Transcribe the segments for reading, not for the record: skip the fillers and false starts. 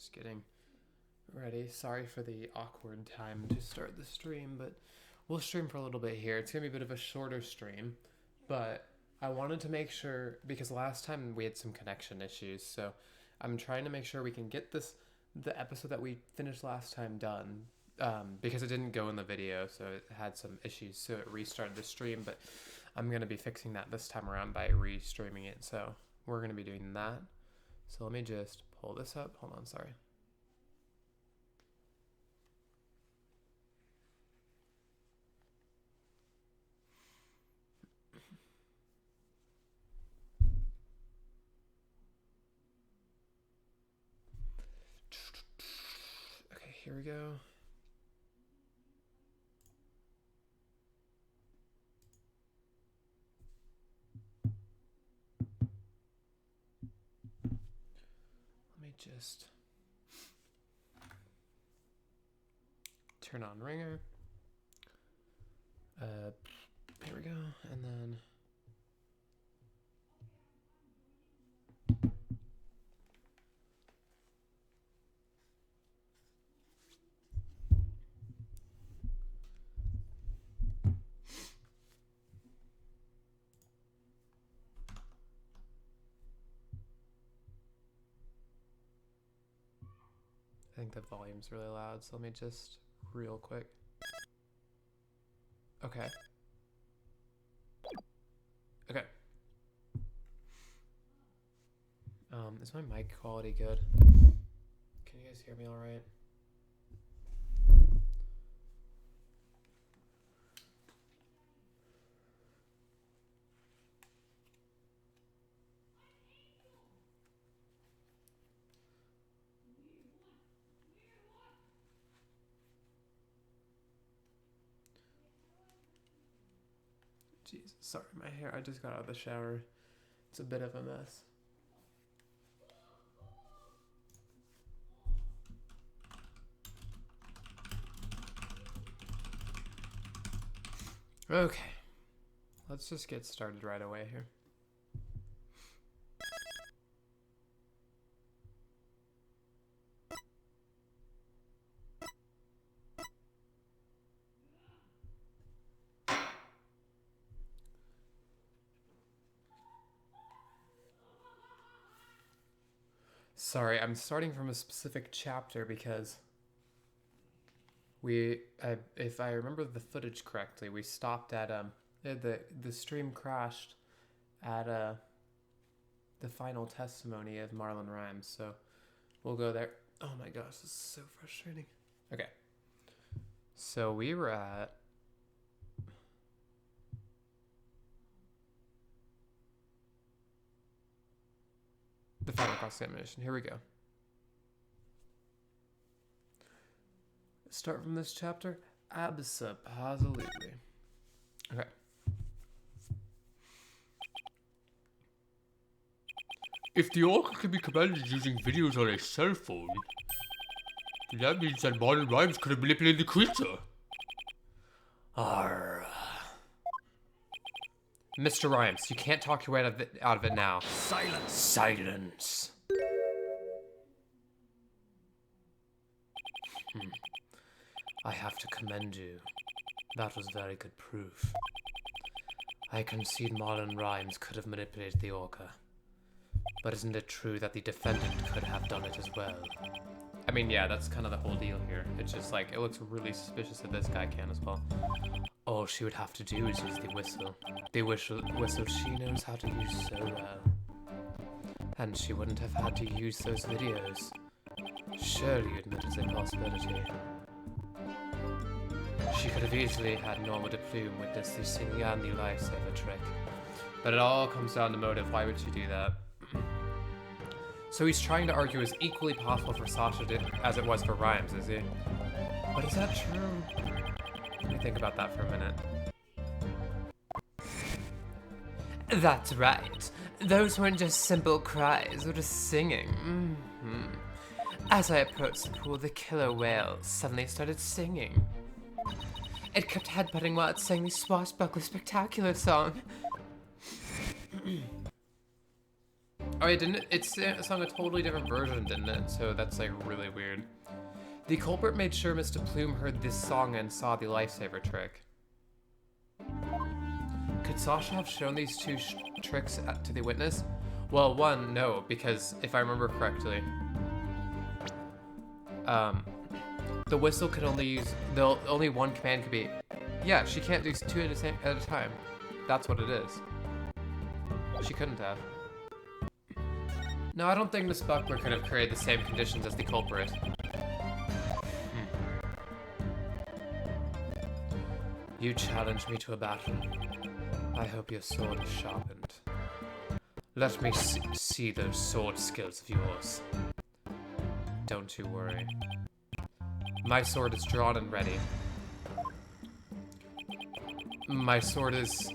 Just getting ready. Sorry for the awkward time to start the stream, but we'll stream for a little bit here. It's going to be a bit of a shorter stream, but I wanted to make sure, because last time we had some connection issues, so I'm trying to make sure we can get the episode that we finished last time done, because it didn't go in the video, so it had some issues, so it restarted the stream, but I'm going to be fixing that this time around by restreaming it, so we're going to be doing that. So let me just pull this up. Hold on, sorry. Okay, here we go. Just turn on ringer. Here we go, and then I think the volume's really loud, so let me just real quick. Okay. Okay. Is my mic quality good? Can you guys hear me all right? Jesus, sorry, my hair, I just got out of the shower. It's a bit of a mess. Okay, let's just get started right away here. Sorry, I'm starting from a specific chapter because if I remember the footage correctly, we stopped at the stream crashed at the final testimony of Marlon Rhymes, so we'll go there. Oh my gosh, this is so frustrating. Okay, so we were at the final cross-examination. Here we go. Start from this chapter? Absolutely. Okay. If the orca can be commanded using videos on a cell phone, then that means that Marlon Rhymes could have manipulated the creature. Arr. Mr. Rhymes, you can't talk your way out of it now. Silence! Silence! I have to commend you. That was very good proof. I concede Marlon Rhymes could have manipulated the orca. But isn't it true that the defendant could have done it as well? I mean, yeah, that's kind of the whole deal here. It's just like, it looks really suspicious that this guy can as well. All she would have to do is use the whistle. The whistle she knows how to use so well. And she wouldn't have had to use those videos. Surely you admit it's a possibility. She could have easily had Norma de Plume witness the singing and the lifesaver trick. But it all comes down to motive. Why would she do that? So he's trying to argue it's equally possible for Sasha as it was for Rhymes, is he? But is that true? Let me think about that for a minute. That's right. Those weren't just simple cries or just singing. As I approached the pool, the killer whale suddenly started singing. It kept headbutting while it sang the swashbuckler spectacular song. Oh, it didn't. It sung a totally different version, didn't it? So that's like really weird. The culprit made sure Mr. Plume heard this song and saw the lifesaver trick. Could Sasha have shown these two tricks to the witness? Well, one, no, because if I remember correctly, the whistle could only use, only one command could be, yeah, she can't do two at a time. That's what it is. She couldn't have. No, I don't think Miss Buckler could have created the same conditions as the culprit. You challenged me to a battle. I hope your sword is sharpened. Let me see those sword skills of yours. Don't you worry. My sword is drawn and ready. My sword is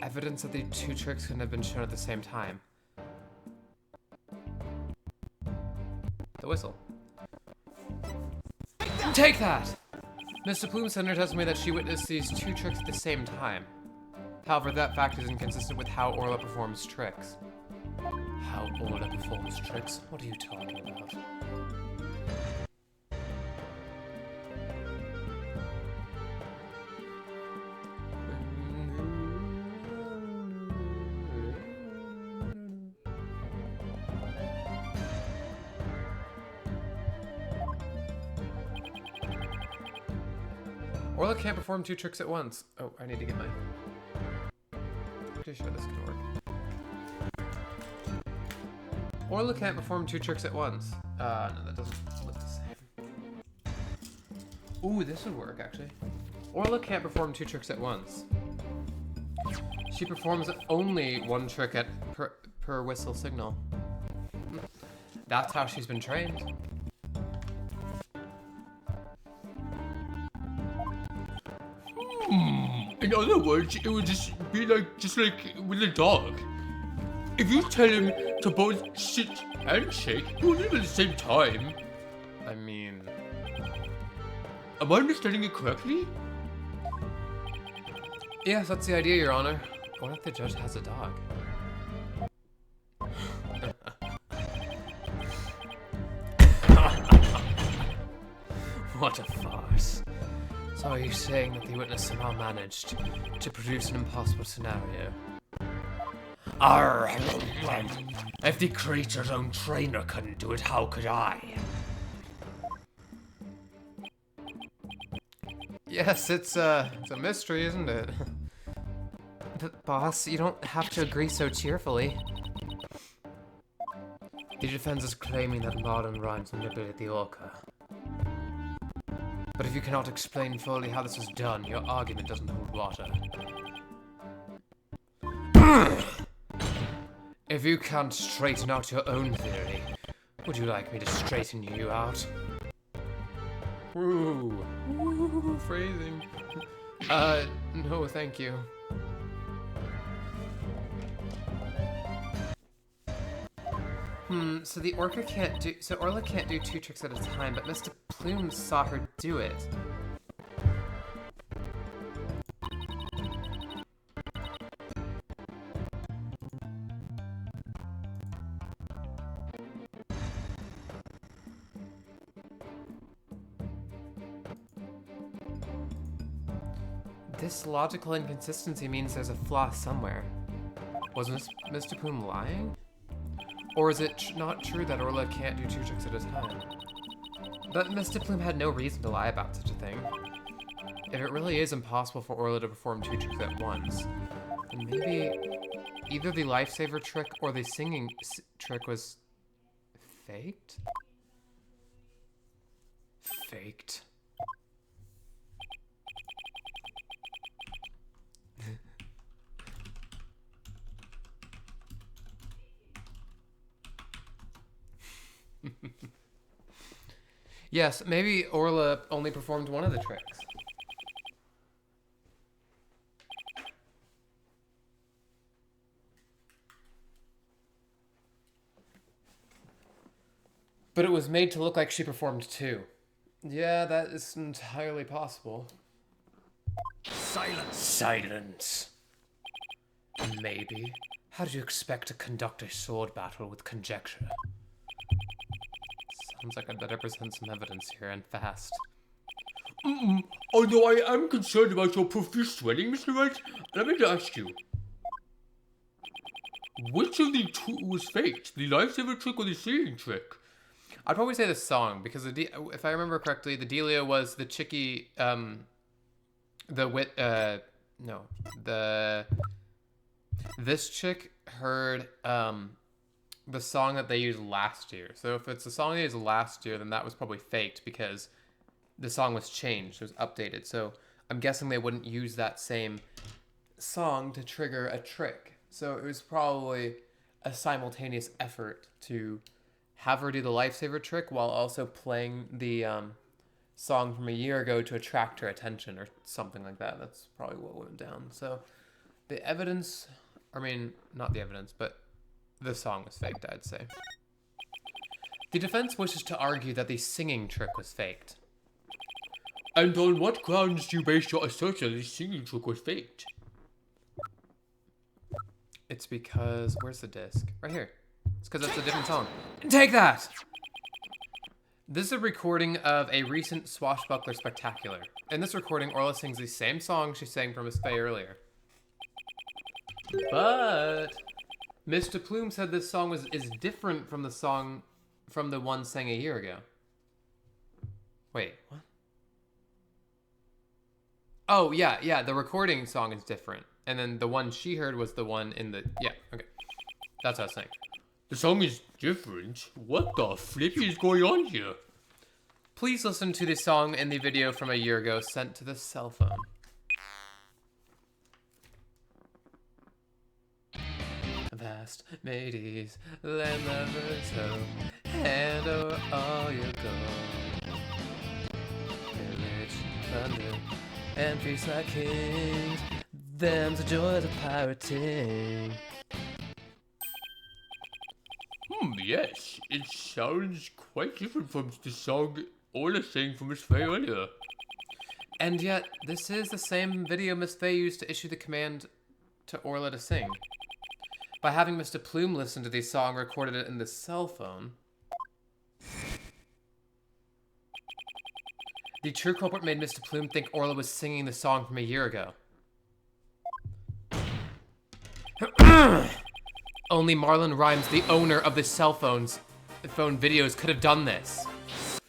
evidence that the two tricks couldn't have been shown at the same time. The whistle. Take that! Mr. Plume sent her testimony that she witnessed these two tricks at the same time. However, that fact is inconsistent with how Orla performs tricks. How Orla performs tricks? What are you talking about? Orla can't perform two tricks at once. Oh, I need to get my... Pretty sure this can work. Orla can't perform two tricks at once. No, that doesn't look the same. Ooh, this would work, actually. Orla can't perform two tricks at once. She performs only one trick per whistle signal. That's how she's been trained. In other words, it would just be like with a dog. If you tell him to both sit and shake, he will do it at the same time. I mean... Am I understanding it correctly? Yes, that's the idea, Your Honor. What if the judge has a dog? What a farce. So are you saying that the witness somehow managed to produce an impossible scenario? Arr! If the creature's own trainer couldn't do it, how could I? Yes, it's a mystery, isn't it? But boss, you don't have to agree so cheerfully. The defense is claiming that modern rhymes manipulate the orca. But if you cannot explain fully how this was done, your argument doesn't hold water. If you can't straighten out your own theory, would you like me to straighten you out? Woo! Woo! Phrasing. No, thank you. So the orca can't do- so Orla can't do two tricks at a time, but Mr. Plume saw her do it. This logical inconsistency means there's a flaw somewhere. Was Mr. Plume lying? Or is it not true that Orla can't do two tricks at a time? But Mr. Plume had no reason to lie about such a thing. If it really is impossible for Orla to perform two tricks at once, then maybe either the lifesaver trick or the singing trick was faked? Faked. Yes, maybe Orla only performed one of the tricks. But it was made to look like she performed two. Yeah, that is entirely possible. Silence! Silence! Maybe. How do you expect to conduct a sword battle with conjecture? Sounds like I'd better present some evidence here, and fast. Although I am concerned about your profuse sweating, Mr. Wright, let me ask you. Which of the two was faked? The lifesaver trick or the singing trick? I'd probably say the song, because if I remember correctly, the dealio was the chickie, this chick heard, the song that they used last year. So if it's the song they used last year, then that was probably faked, because the song was changed, it was updated. So I'm guessing they wouldn't use that same song to trigger a trick. So it was probably a simultaneous effort to have her do the lifesaver trick while also playing the song from a year ago to attract her attention or something like that. That's probably what went down. So the evidence, I mean, not the evidence, but the song was faked, I'd say. The defense wishes to argue that the singing trick was faked. And on what grounds do you base your assertion that the singing trick was faked? It's because, where's the disc? Right here. It's because it's a different song. Take that! This is a recording of a recent Swashbuckler Spectacular. In this recording, Orla sings the same song she sang from Miss Faye earlier. But Mr. Plume said this song is different from the song from the one sang a year ago. Wait, what? Oh, yeah, the recording song is different. And then the one she heard was the one in the... Yeah, okay. That's what I was saying. The song is different? What the flippy is going on here? Please listen to the song in the video from a year ago sent to the cell phone. Vast mateys, land lovers home, hand over all your gold. Pillage, plunder, and feast like kings. Them's the joys of pirating. Yes, it sounds quite different from the song Orla sang from Miss Faye earlier. And yet, this is the same video Miss Faye used to issue the command to Orla to sing. By having Mr. Plume listen to the song, recorded it in the cell phone. The true culprit made Mr. Plume think Orla was singing the song from a year ago. Only Marlon Rhymes, the owner of the phone videos, could have done this.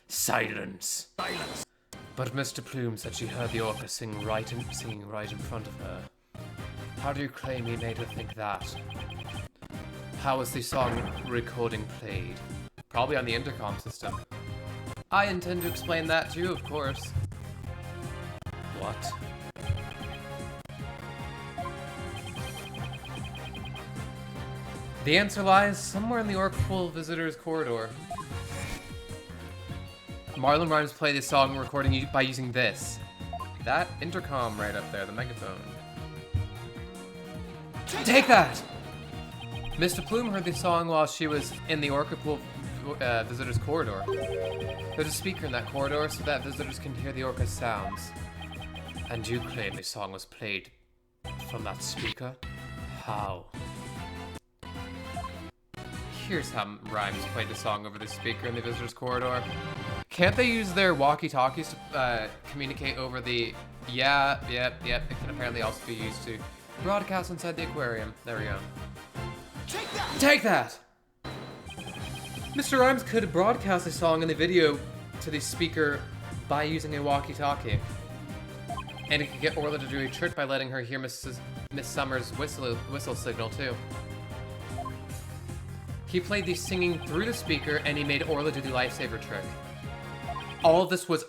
Silence. Silence. But Mr. Plume said she heard the orca singing right in front of her. How do you claim he made her think that? How was the song recording played? Probably on the intercom system. I intend to explain that to you, of course. What? The answer lies somewhere in the Orca Visitors Corridor. Marlon Rhymes played this song recording by using this. That intercom right up there, the megaphone. Take that! Mr. Plume heard the song while she was in the Orca Visitors Corridor. There's a speaker in that corridor so that visitors can hear the orca's sounds. And you claim the song was played from that speaker? How? Here's how Rhymes played the song over the speaker in the visitors corridor. Can't they use their walkie-talkies to communicate over the... Yep. It can apparently also be used to broadcast inside the aquarium. There we go. Take that! Mr. Rhymes could broadcast a song in the video to the speaker by using a walkie-talkie. And he could get Orla to do a trick by letting her hear Miss Summers' whistle signal too. He played the singing through the speaker, and he made Orla do the lifesaver trick. All of this was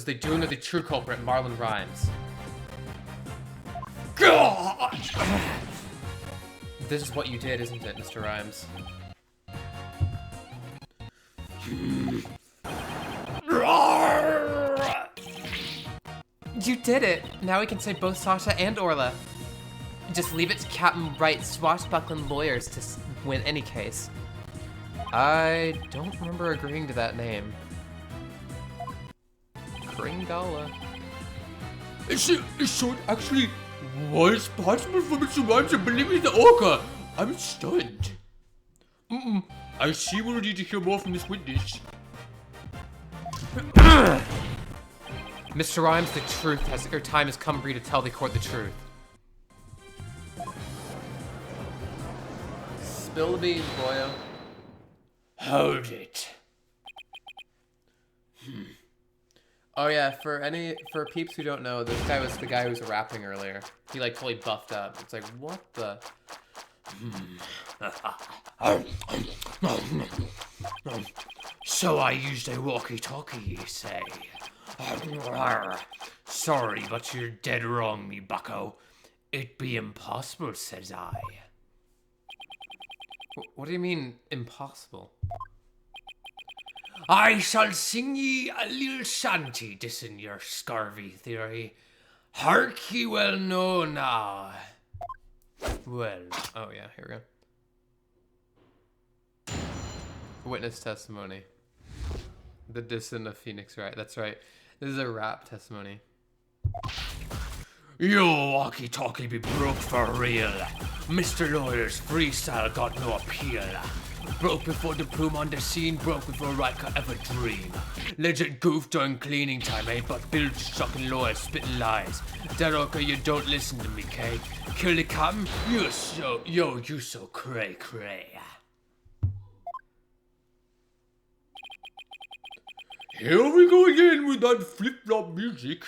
the doing of the true culprit, Marlon Rhymes. God! This is what you did, isn't it, Mr. Rhymes? You did it! Now we can save both Sasha and Orla. Just leave it to Captain Wright's swashbuckling lawyers to win any case. I don't remember agreeing to that name. Kringala. So it actually was possible for Mr. Rhymes to believe in the orca. I'm stunned. I see we'll need to hear more from this witness. Mr. Rhymes, the truth has your time has come for you to tell the court the truth. Spill the beans, boyo. Hold it. Oh yeah, for peeps who don't know, this guy was the guy who was rapping earlier. He like totally buffed up. It's like, what the? So I used a walkie-talkie, you say? Sorry, but you're dead wrong, me bucko. It be impossible, says I. What do you mean, impossible? I shall sing ye a little shanty, dissing your scurvy theory. Hark ye well know now. Well, oh yeah, here we go. Witness testimony. The dissing of Phoenix Wright. That's right. This is a rap testimony. Yo, walkie-talkie be broke for real. Mr. Lawyer's freestyle got no appeal. Broke before the plume on the scene, broke before Wright could ever dream. Legend goof during cleaning time, eh? But bilge sucking lawyers spitting lies. Deroka, you don't listen to me, Kay. Kill the captain, you so cray. Here we go again with that flip-flop music.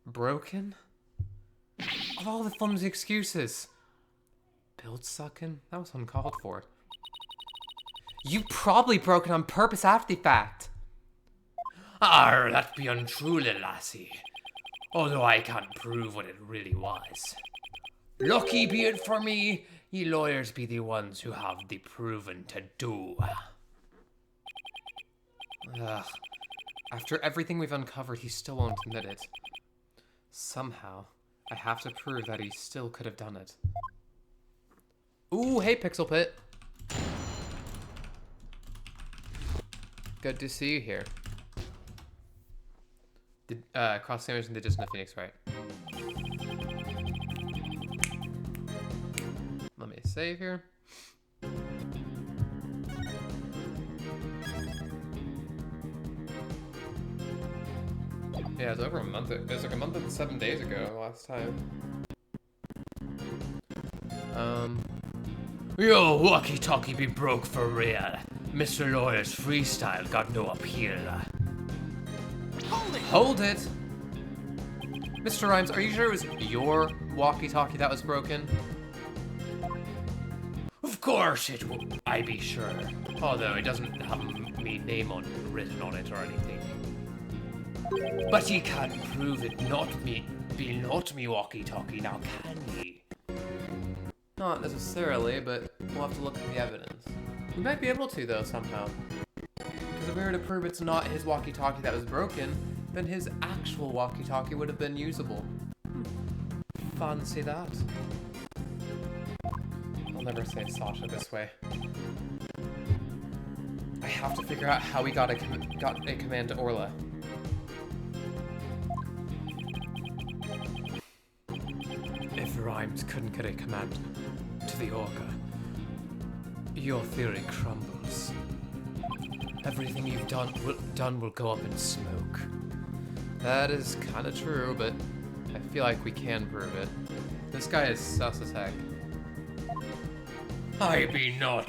Broken? Of all the flimsy excuses. Build sucking? That was uncalled for. You probably broke it on purpose after the fact. That be untrue, little lassie. Although I can't prove what it really was. Lucky be it for me, ye lawyers be the ones who have the proven to do. Ugh. After everything we've uncovered, he still won't admit it. Somehow, I have to prove that he still could have done it. Ooh, hey, Pixel Pit. Good to see you here. Cross-examination Indigenous in the Phoenix Wright. Let me save here. Yeah, it was over a month. It was like a month and 7 days ago last time. Yo, walkie-talkie be broke for real. Mr. Lawyer's freestyle got no appeal. Hold it! Mr. Rhymes, are you sure it was your walkie-talkie that was broken? Of course it would, I be sure. Although it doesn't have me name written on it or anything. But ye can't prove it be not me walkie-talkie now, can ye? Not necessarily, but we'll have to look at the evidence. We might be able to, though, somehow. Because if we were to prove it's not his walkie-talkie that was broken, then his actual walkie-talkie would have been usable. Fancy that. I'll never say Sasha this way. I have to figure out how we got a command to Orla. If Rhymes couldn't get a command to the Orca, your theory crumbles. Everything you've done will go up in smoke. That is kind of true, but I feel like we can prove it. This guy is sus as heck. I be not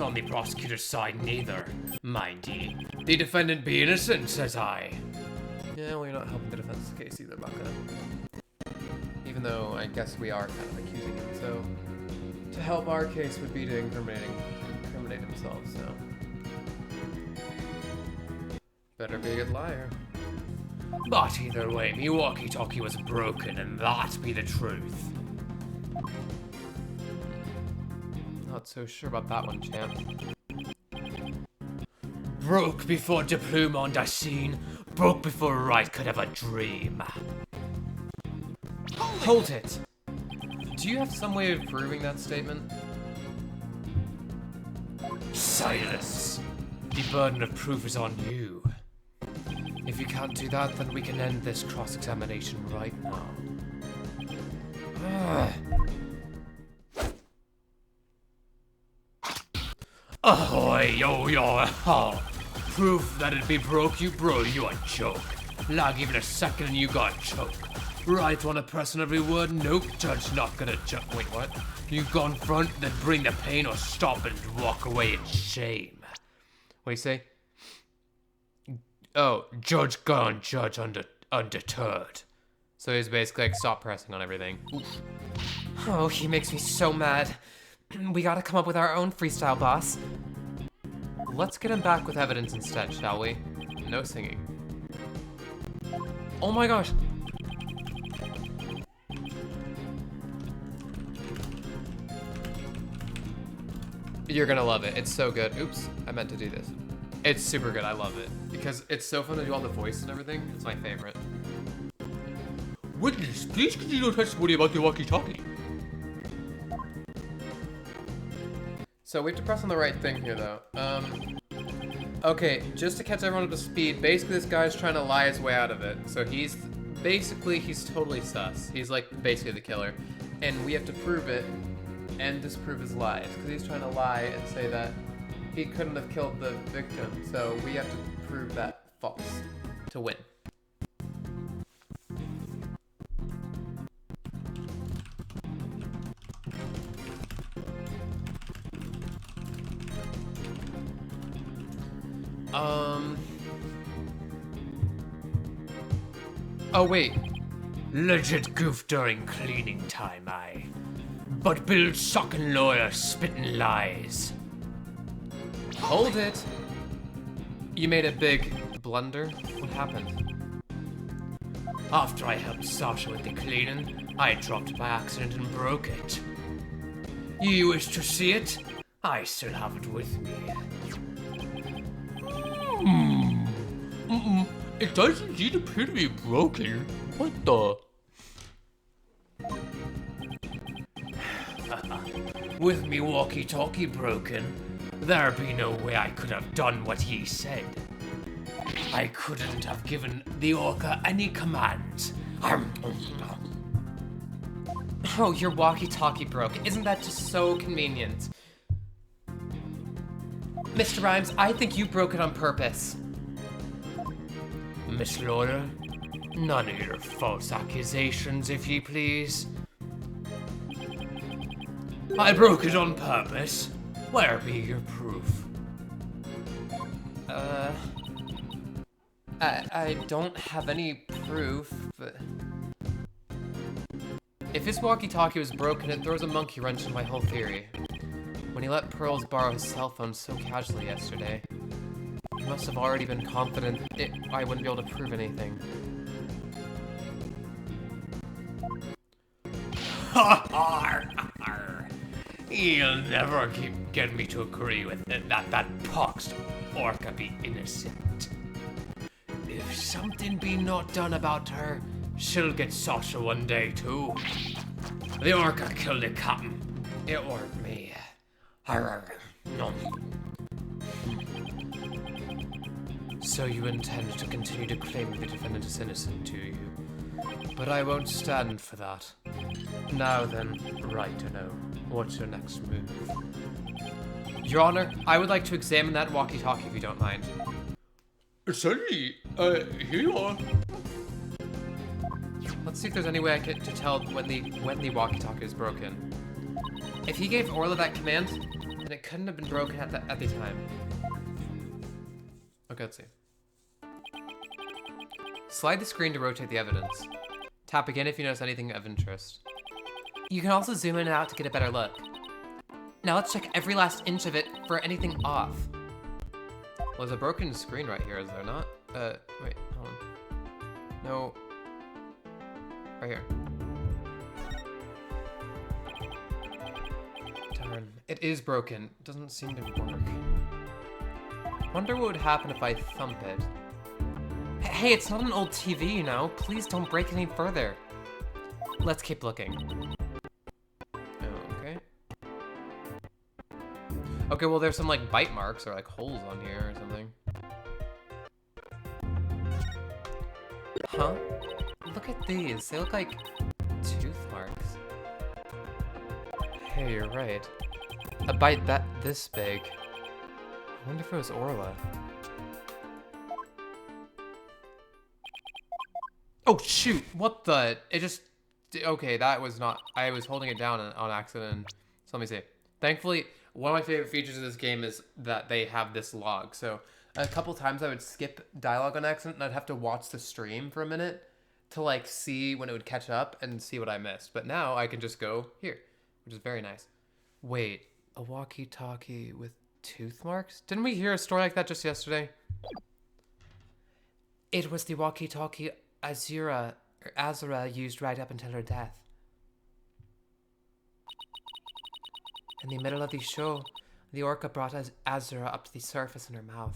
on the prosecutor's side neither, mind ye. The defendant be innocent, says I. Yeah, well, you're not helping the defense's case either, Baka. Even though I guess we are kind of accusing him, so to help our case would be to incriminate himself, so better be a good liar. But either way, me walkie-talkie was broken, and that be the truth. Not so sure about that one, champ. Broke before the plume on the scene, broke before Wright could have a dream. Hold it! Do you have some way of proving that statement? Silence! The burden of proof is on you. If you can't do that, then we can end this cross-examination right now. Ahoy, yo, yo, oh. Proof that it be broke, you bro, you a joke. Lag even a second and you got choked. Right, wanna press on every word? Nope, judge not gonna wait, what? You gone front, then bring the pain or stop and walk away in shame. What do you say? Oh, judge gone, judge undeterred. So he's basically like, stop pressing on everything. Oh, he makes me so mad. We gotta come up with our own freestyle, boss. Let's get him back with evidence instead, shall we? No singing. Oh my gosh! You're gonna love it. It's so good. Oops, I meant to do this. It's super good. I love it. Because it's so fun to do all the voice and everything. It's my favorite. Witness, please continue testimony about the walkie-talkie. So we have to press on the right thing here, though. Okay, just to catch everyone up to speed, basically this guy's trying to lie his way out of it. So he's totally sus. He's like basically the killer. And we have to prove it and disprove his lies. Because he's trying to lie and say that he couldn't have killed the victim. So we have to prove that false to win. Oh, wait. Legit goof during cleaning time, aye. But Bill sucking lawyer spitting lies. Hold it. You made a big blunder. What happened? After I helped Sasha with the cleaning, I dropped by accident and broke it. You wish to see it? I still have it with me. It does indeed appear to be broken. What the? With me walkie-talkie broken, there be no way I could have done what ye said. I couldn't have given the orca any commands. Oh, your walkie-talkie broke. Isn't that just so convenient? Mr. Rhymes, I think you broke it on purpose. Miss Lawyer, none of your false accusations, if ye please. I broke it on purpose. Where be your proof? I don't have any proof, but... If his walkie-talkie was broken, it throws a monkey wrench in my whole theory. When he let Pearls borrow his cell phone so casually yesterday, he must have already been confident I wouldn't be able to prove anything. You'll never get me to agree with it that poxed orca be innocent. If something be not done about her, she'll get Sasha one day too. The orca killed the captain. It weren't me. No. So you intend to continue to claim the defendant is innocent, do you? But I won't stand for that. Now then, right or no, what's your next move? Your Honor, I would like to examine that walkie-talkie if you don't mind. Certainly. Here you are. Let's see if there's any way I get to tell when the walkie-talkie is broken. If he gave Orla that command, then it couldn't have been broken at the time. Okay, let's see. Slide the screen to rotate the evidence. Tap again if you notice anything of interest. You can also zoom in and out to get a better look. Now let's check every last inch of it for anything off. Well, there's a broken screen right here, is there not? Wait, hold on. No. Right here. Darn, it is broken. It doesn't seem to work. Wonder what would happen if I thump it. Hey, it's not an old TV, you know. Please don't break it any further. Let's keep looking. Okay. Okay, well there's some like bite marks or like holes on here or something. Huh? Look at these. They look like tooth marks. Hey, you're right. A bite this big. I wonder if it was Orla. Oh shoot! What the? It just... Okay, that was not... I was holding it down on accident. So let me see. Thankfully, one of my favorite features of this game is that they have this log. So a couple times I would skip dialogue on accident and I'd have to watch the stream for a minute to like see when it would catch up and see what I missed. But now I can just go here, which is very nice. Wait, a walkie-talkie with tooth marks? Didn't we hear a story like that just yesterday? It was the walkie-talkie Azura used right up until her death. In the middle of the show, the orca brought Azura up to the surface in her mouth.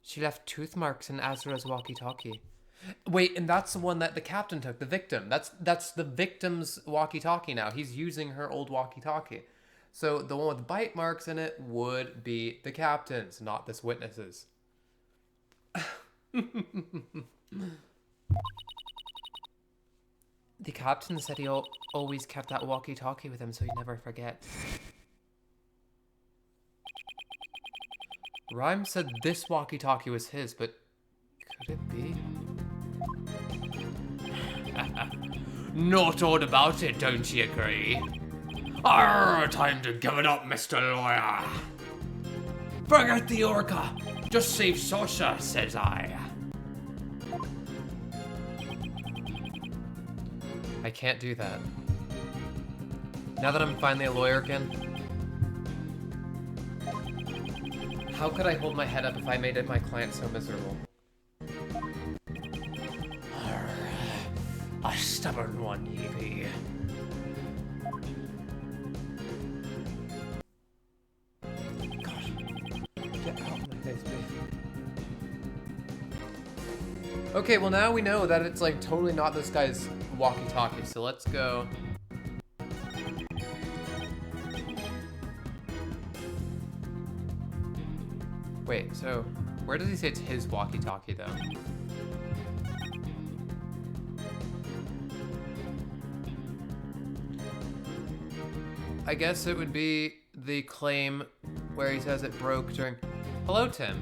She left tooth marks in Azura's walkie-talkie. Wait, and that's the one that the captain took, the victim. That's the victim's walkie-talkie now. He's using her old walkie-talkie. So the one with bite marks in it would be the captain's, not this witness's. The captain said he always kept that walkie-talkie with him so he'd never forget. Rhyme said this walkie-talkie was his, but could it be? Not all about it, don't you agree? Arr, time to give it up, Mr. Lawyer. Forget the orca. Just save Sasha, says I. I can't do that. Now that I'm finally a lawyer again, how could I hold my head up if I made it my client so miserable? A stubborn one, ye be. God. Get out of my face, please. Okay, well now we know that it's like totally not this guy's walkie-talkie, so let's go. Wait, so where does he say it's his walkie-talkie though? I guess it would be the claim where he says it broke during... Hello, Tim.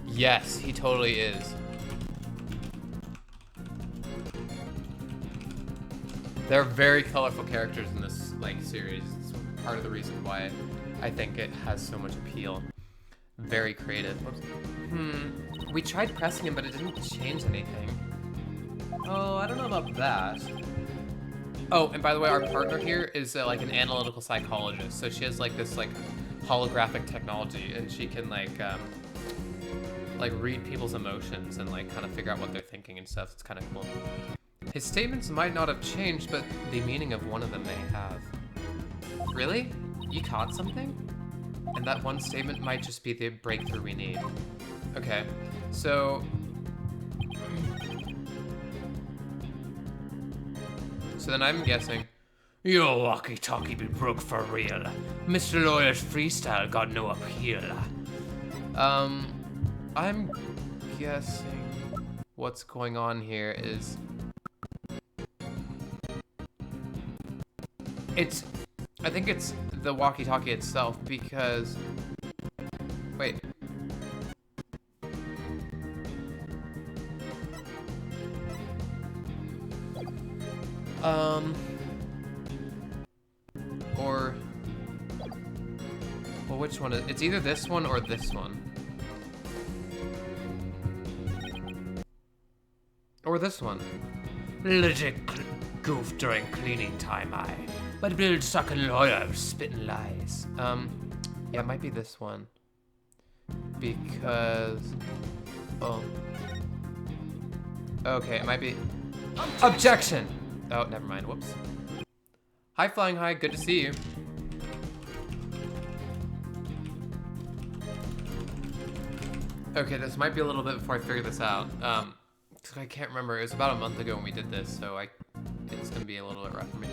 Yes, he totally is. They're very colorful characters in this like series. It's part of the reason why I think it has so much appeal. Very creative. Whoops. We tried pressing him, but it didn't change anything. Oh, I don't know about that. Oh, and by the way, our partner here is like an analytical psychologist. So she has like this like holographic technology, and she can like read people's emotions and like kind of figure out what they're thinking and stuff. It's kind of cool. His statements might not have changed, but the meaning of one of them may have. Really? You caught something? And that one statement might just be the breakthrough we need. Okay, so... So then I'm guessing... Your walkie-talkie be broke for real. Mr. Lawyer's freestyle got no appeal. I'm guessing what's going on here is... I think it's the walkie-talkie itself because... Wait. Or... Well, which one is... It's either this one or this one. Or this one. Legit goof during cleaning time, I. But build sucking lawyer spitting lies. Yeah, it might be this one. Because... Oh. Okay, it might be... Objection! Oh, never mind, whoops. Hi, Flying High, good to see you. Okay, this might be a little bit before I figure this out. I can't remember, it was about a month ago when we did this, so it's gonna be a little bit rough for me.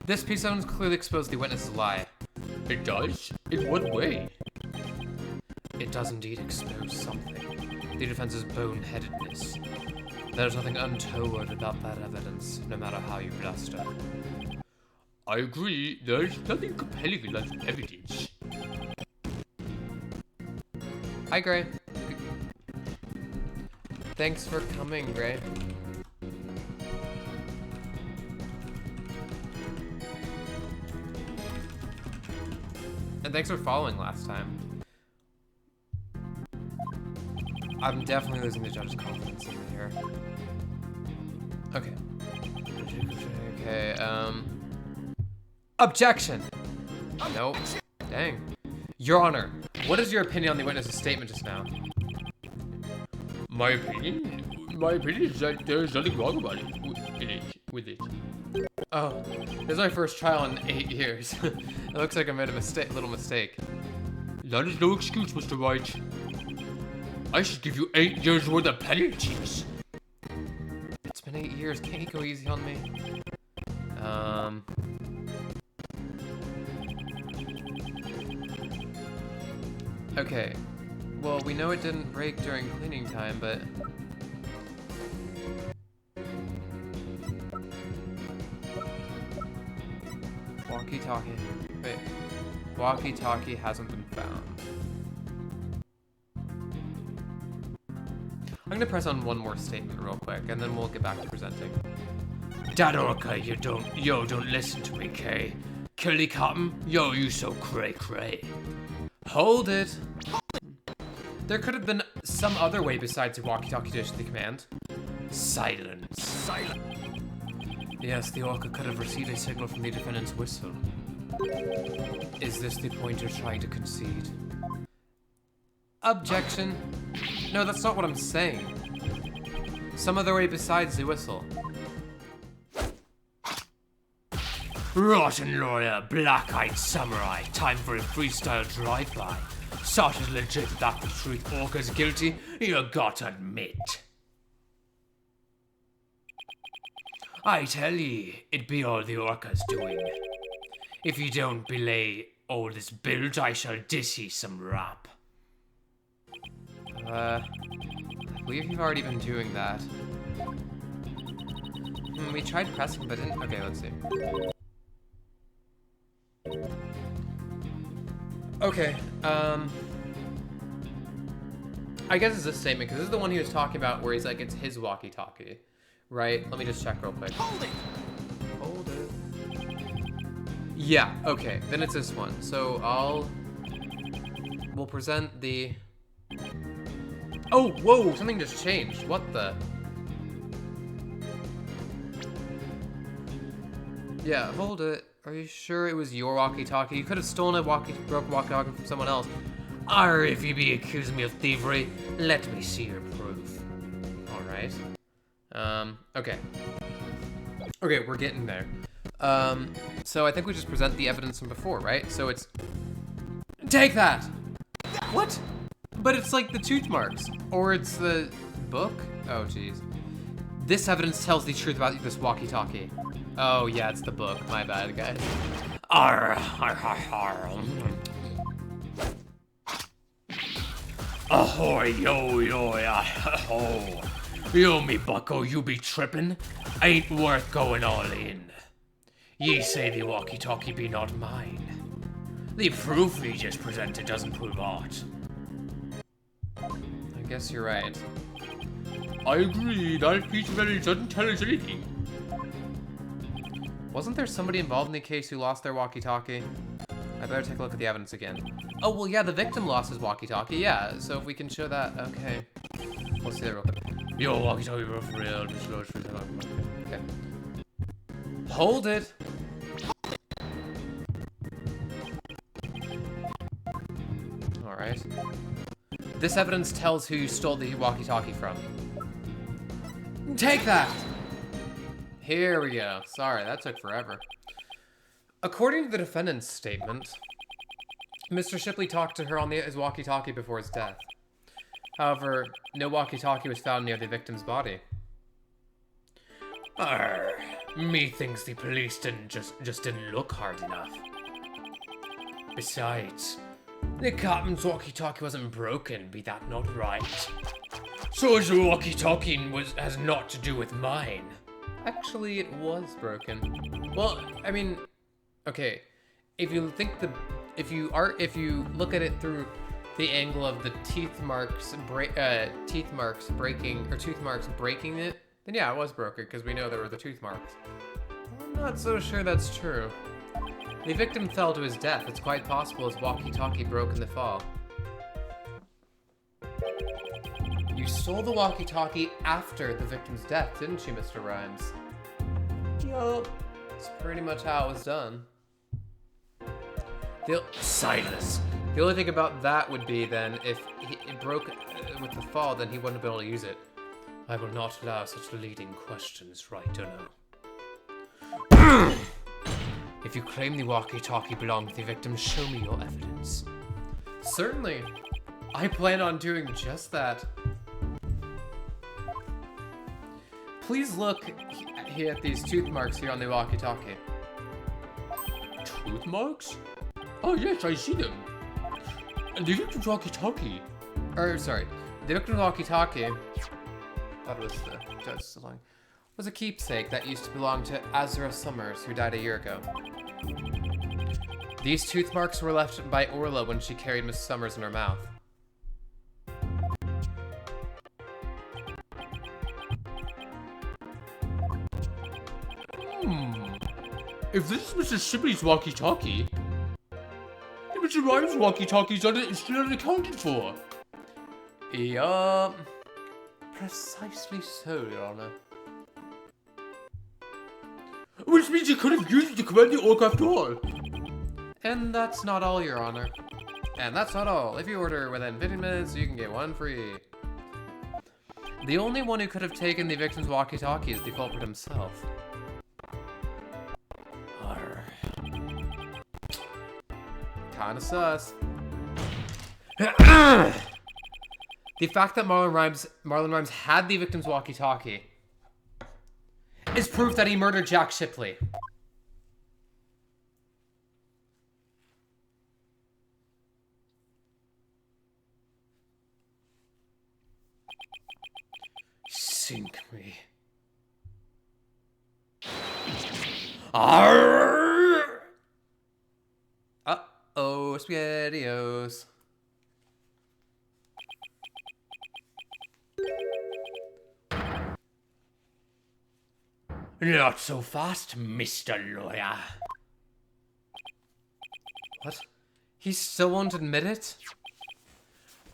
This piece of evidence clearly exposed the witness's lie. It does? In what way? It does indeed expose something. The defense's boneheadedness. There's nothing untoward about that evidence, no matter how you bluster. I agree, there's nothing compelling enough evidence. Hi, Gray. Thanks for coming, Gray. And thanks for following last time. I'm definitely losing the judge's confidence in me here. Okay. Okay, objection! Nope. Dang. Your Honor, what is your opinion on the witness's statement just now? My opinion? My opinion is that there's nothing wrong about it. With it. Oh, this is my first trial in 8 years. It looks like I made a little mistake. That is no excuse, Mr. Wright. I should give you 8 years worth of penalties. It's been 8 years, can't you go easy on me? Okay. Well, we know it didn't break during cleaning time, but... Walkie-talkie. Wait. Walkie-talkie hasn't been found. I'm gonna press on one more statement real quick, and then we'll get back to presenting. That orca, don't listen to me, Kay. Kelly Cotton, you so cray-cray. Hold it! There could have been some other way besides a walkie-talkie to issue the command. Silence. Silence. Yes, the orca could have received a signal from the defendant's whistle. Is this the point you're trying to concede? Objection. No, that's not what I'm saying. Some other way besides the whistle. Rotten lawyer, black-eyed samurai, time for a freestyle drive-by. Such is legit that the truth orca's guilty, you gotta admit. I tell ye, it be all the orca's doing. If you don't belay all this build, I shall diss ye some rap. I believe you've already been doing that. We tried pressing, but didn't. Okay, let's see. Okay, I guess it's this statement, because this is the one he was talking about where he's like, it's his walkie-talkie, right? Let me just check real quick. Hold it! Hold it. Yeah, okay, then it's this one. So we'll present the... Oh, whoa, something just changed. What the? Yeah, hold it. Are you sure it was your walkie-talkie? You could have stolen a broke walkie-talkie from someone else. Or if you be accusing me of thievery, let me see your proof. Alright. Okay. Okay, we're getting there. So I think we just present the evidence from before, right? So it's... Take that! What? But it's like the tooth marks. Or it's the book? Oh, jeez. This evidence tells the truth about this walkie-talkie. Oh, yeah, it's the book. My bad, guys. Arr, arr, arr, arr. Ahoy, yo, yo, ho. Yo, me bucko, you be trippin'? Ain't worth going all in. Ye say the walkie-talkie be not mine. The proof ye just presented doesn't prove aught. I guess you're right. I agree, that piece of evidence doesn't tell us anything. Wasn't there somebody involved in the case who lost their walkie-talkie? I better take a look at the evidence again. Oh, well, yeah, the victim lost his walkie-talkie, yeah. So if we can show that, okay. We'll see that real quick. Yo, walkie-talkie, bro, for real. Just go through that. Okay. Hold it! Alright. This evidence tells who you stole the walkie-talkie from. Take that! Here we go. Sorry, that took forever. According to the defendant's statement, Mr. Shipley talked to her on his walkie-talkie before his death. However, no walkie-talkie was found near the victim's body. Arr, methinks the police just didn't look hard enough. Besides, the captain's walkie-talkie wasn't broken, be that not right? So his walkie-talkie has naught to do with mine. Actually, it was broken. Well, I mean, Okay, if you look at it through the angle of the tooth marks breaking it, then yeah, it was broken because we know there were the tooth marks. I'm not so sure that's true. The victim fell to his death. It's quite possible his walkie-talkie broke in the fall. You stole the walkie-talkie after the victim's death, didn't you, Mr. Rhymes? Yup. That's pretty much how it was done. Silence. The only thing about that would be then, if it broke with the fall, then he wouldn't be able to use it. I will not allow such leading questions, right or no. If you claim the walkie-talkie belonged to the victim, show me your evidence. Certainly. I plan on doing just that. Please look at these tooth marks here on the walkie-talkie. Tooth marks? Oh yes, I see them. And the victim's walkie-talkie. The victim's walkie-talkie. That was the judge's line. Was a keepsake that used to belong to Azura Summers, who died a year ago. These tooth marks were left by Orla when she carried Miss Summers in her mouth. If this is Mr. Sibley's walkie-talkie, then Mr. Rhymes' walkie-talkie's still unaccounted for. Yup. Precisely so, Your Honor. Which means you could have used it to command the orc after all. And that's not all, Your Honor. And that's not all. If you order within 15 minutes, you can get one free. The only one who could have taken the victim's walkie-talkie is the culprit himself. Kinda sus. The fact that Marlon Rhymes had the victim's walkie-talkie is proof that he murdered Jack Shipley. Sink me. Uh-oh, SpaghettiOs. Not so fast, Mr. Lawyer. What? He still won't admit it?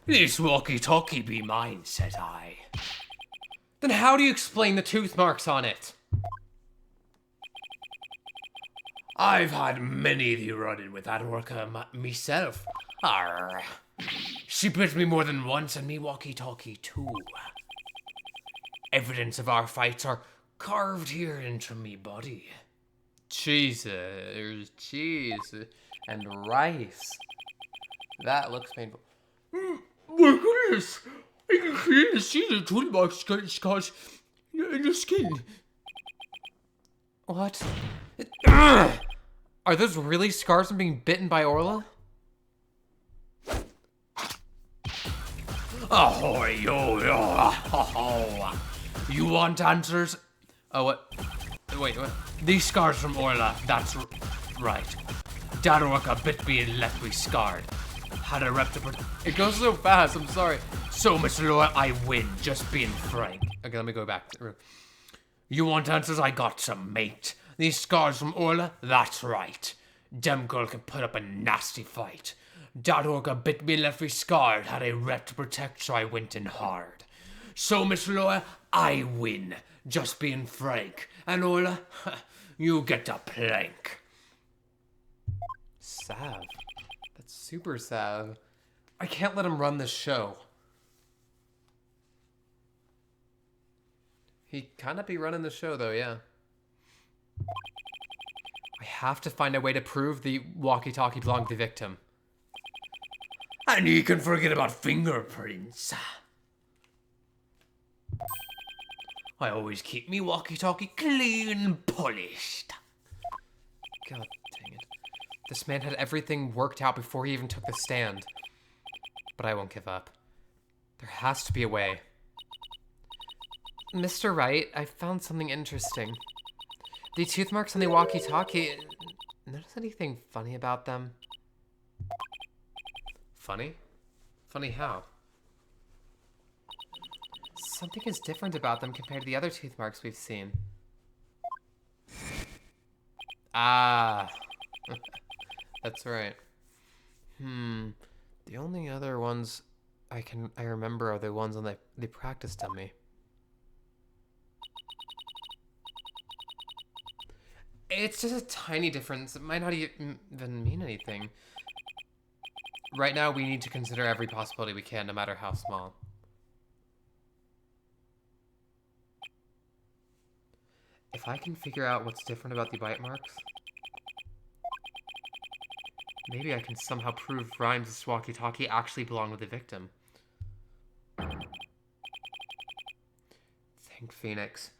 This walkie-talkie be mine, said I. Then how do you explain the tooth marks on it? I've had many the run-in with that worker myself. Arr. She bit me more than once, and me walkie-talkie too. Evidence of our fights are carved here into me body. Cheese and rice. That looks painful. My goodness! I can clearly see the toolbox scars in your skin. What? Are those really scars from being bitten by Orla? Oh, yo. You want answers? Oh, what? Wait, what? These scars from Orla, that's right. That orca bit me and left me scarred. Had a rep to It goes so fast, I'm sorry. So, Mr. Laura, I win, just being frank. Okay, let me go back. You want answers? I got some, mate. These scars from Orla, that's right. Dem girl can put up a nasty fight. That orca bit me and left me scarred. Had a rep to protect, so I went in hard. So, Mr. Laura, I win, just being frank. And Orla, you get the plank. Sav. That's super Sav. I can't let him run this show. He kinda be running the show though, yeah. I have to find a way to prove the walkie-talkie belonged to the victim. And you can forget about fingerprints. I always keep me walkie-talkie clean polished. God dang it. This man had everything worked out before he even took the stand. But I won't give up. There has to be a way. Mr. Wright, I found something interesting. The tooth marks on the walkie-talkie... notice anything funny about them? Funny? Funny how? Something is different about them compared to the other tooth marks we've seen. Ah, that's right. The only other ones I remember are the ones on the practice dummy. It's just a tiny difference. It might not even mean anything. Right now, we need to consider every possibility we can, no matter how small. If I can figure out what's different about the bite marks, maybe I can somehow prove Rhymes' walkie-talkie actually belonged with the victim. Thank Phoenix.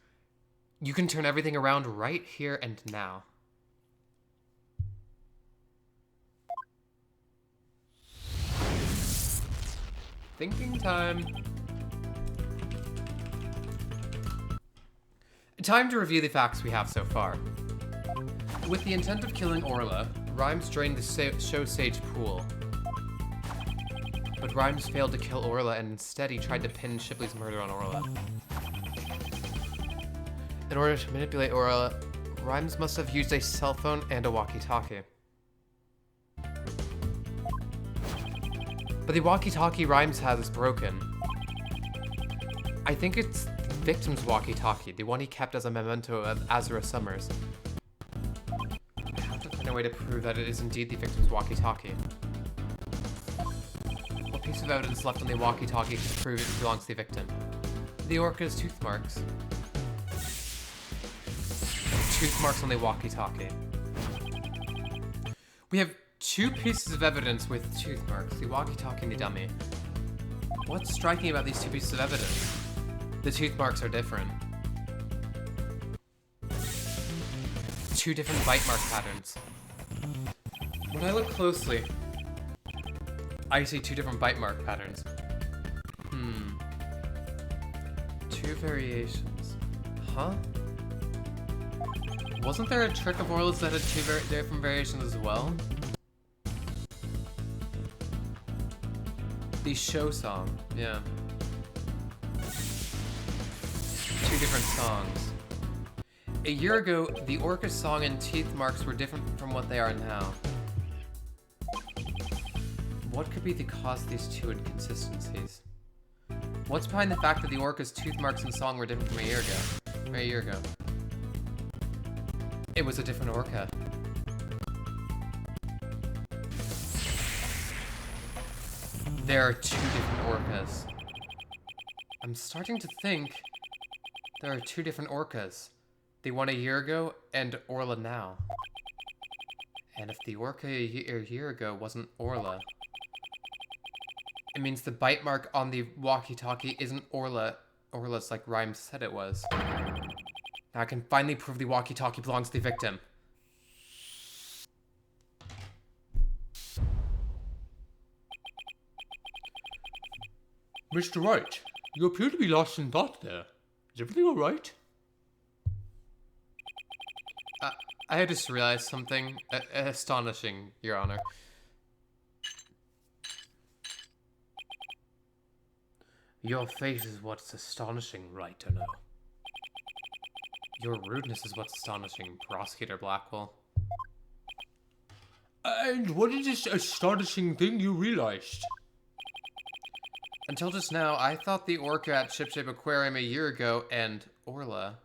You can turn everything around right here and now. Thinking time. Time to review the facts we have so far. With the intent of killing Orla, Rhymes drained the show stage pool. But Rhymes failed to kill Orla, and instead he tried to pin Shipley's murder on Orla. In order to manipulate Orla, Rhymes must have used a cell phone and a walkie-talkie. But the walkie-talkie Rhymes has is broken. I think it's the victim's walkie-talkie, the one he kept as a memento of Azura Summers. I have to find a way to prove that it is indeed the victim's walkie-talkie. What piece of evidence left on the walkie-talkie to prove it belongs to the victim? The orca's tooth marks. Tooth marks on the walkie-talkie. We have two pieces of evidence with tooth marks, the walkie-talkie and the dummy. What's striking about these two pieces of evidence? The tooth marks are different. Two different bite mark patterns. When I look closely, I see two different bite mark patterns. Two variations. Huh? Wasn't there a trick of Orla's that had two different variations as well? The show song, yeah. Two different songs. A year ago, the orca song and teeth marks were different from what they are now. What could be the cause of these two inconsistencies? What's behind the fact that the orca's tooth marks and song were different from a year ago? It was a different orca. There are two different orcas. I'm starting to think there are two different orcas. The one a year ago and Orla now. And if the orca a year ago wasn't Orla, it means the bite mark on the walkie-talkie isn't Orla's like Rhymes said it was. Now I can finally prove the walkie-talkie belongs to the victim. Mr. Wright, you appear to be lost in thought there. Is everything alright? I had just realized something astonishing, Your Honor. Your face is what's astonishing, right or no? Your rudeness is what's astonishing, Prosecutor Blackwell. And what is this astonishing thing you realized? Until just now, I thought the orca at Ship Shape Aquarium a year ago and Orla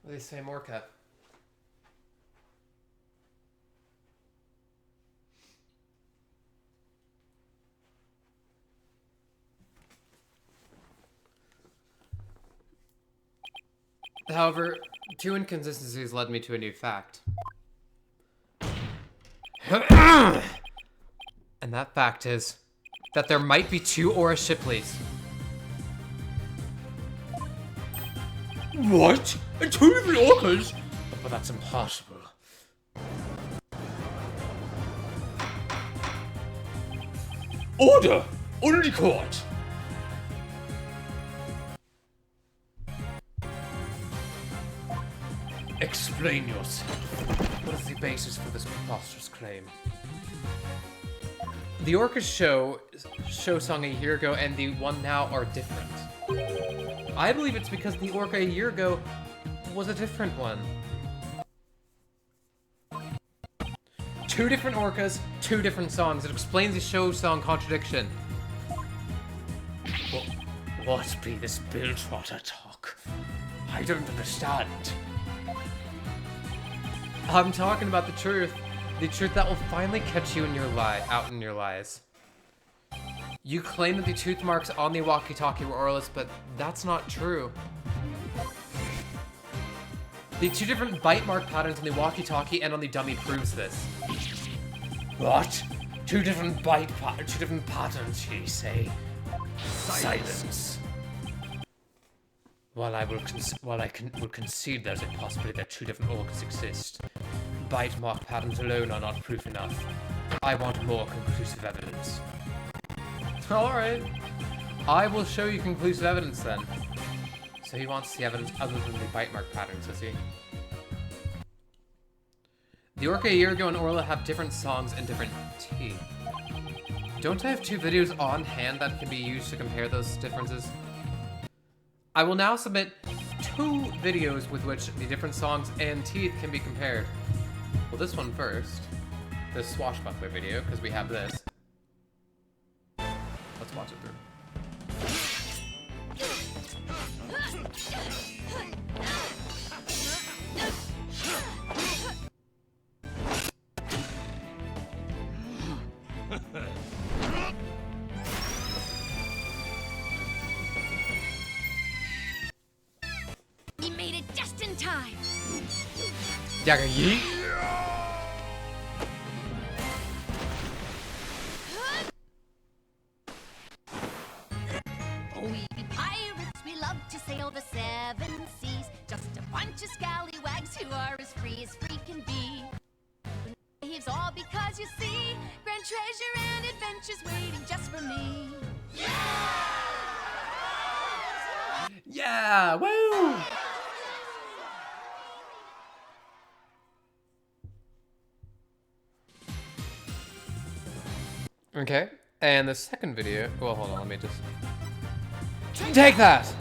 were the same orca. However, two inconsistencies led me to a new fact. And that fact is that there might be two Aura Shipleys. What? And two different orcas? But that's impossible. Order! Only court! Explain yourself. What is the basis for this preposterous claim? The Orca's show song a year ago and the one now are different. I believe it's because the Orca a year ago was a different one. Two different Orcas, two different songs. It explains the show song contradiction. What be this Bilgewater talk? I don't understand. I'm talking about the truth that will finally catch you in your out in your lies. You claim that the tooth marks on the walkie-talkie were Orla's, but that's not true. The two different bite mark patterns on the walkie-talkie and on the dummy proves this. What? Two different patterns, ye say? Silence. While I will concede there's a possibility that two different orcas exist, bite mark patterns alone are not proof enough. I want more conclusive evidence. Alright. I will show you conclusive evidence then. So he wants the evidence other than the bite mark patterns, does he? The Orca a year ago and Orla have different songs and different teeth. Don't I have two videos on hand that can be used to compare those differences? I will now submit two videos with which the different songs and teeth can be compared. Well, this one first. The swashbuckler video, because we have this. Let's watch it through. You made it just in time. Dagger yeet. We be pirates, we love to sail the seven seas. Just a bunch of scallywags who are as free can be. Waves all because you see grand treasure and adventures waiting just for me. Yeah! Woo! Okay, and the second video. Well, hold on, let me just. Take that!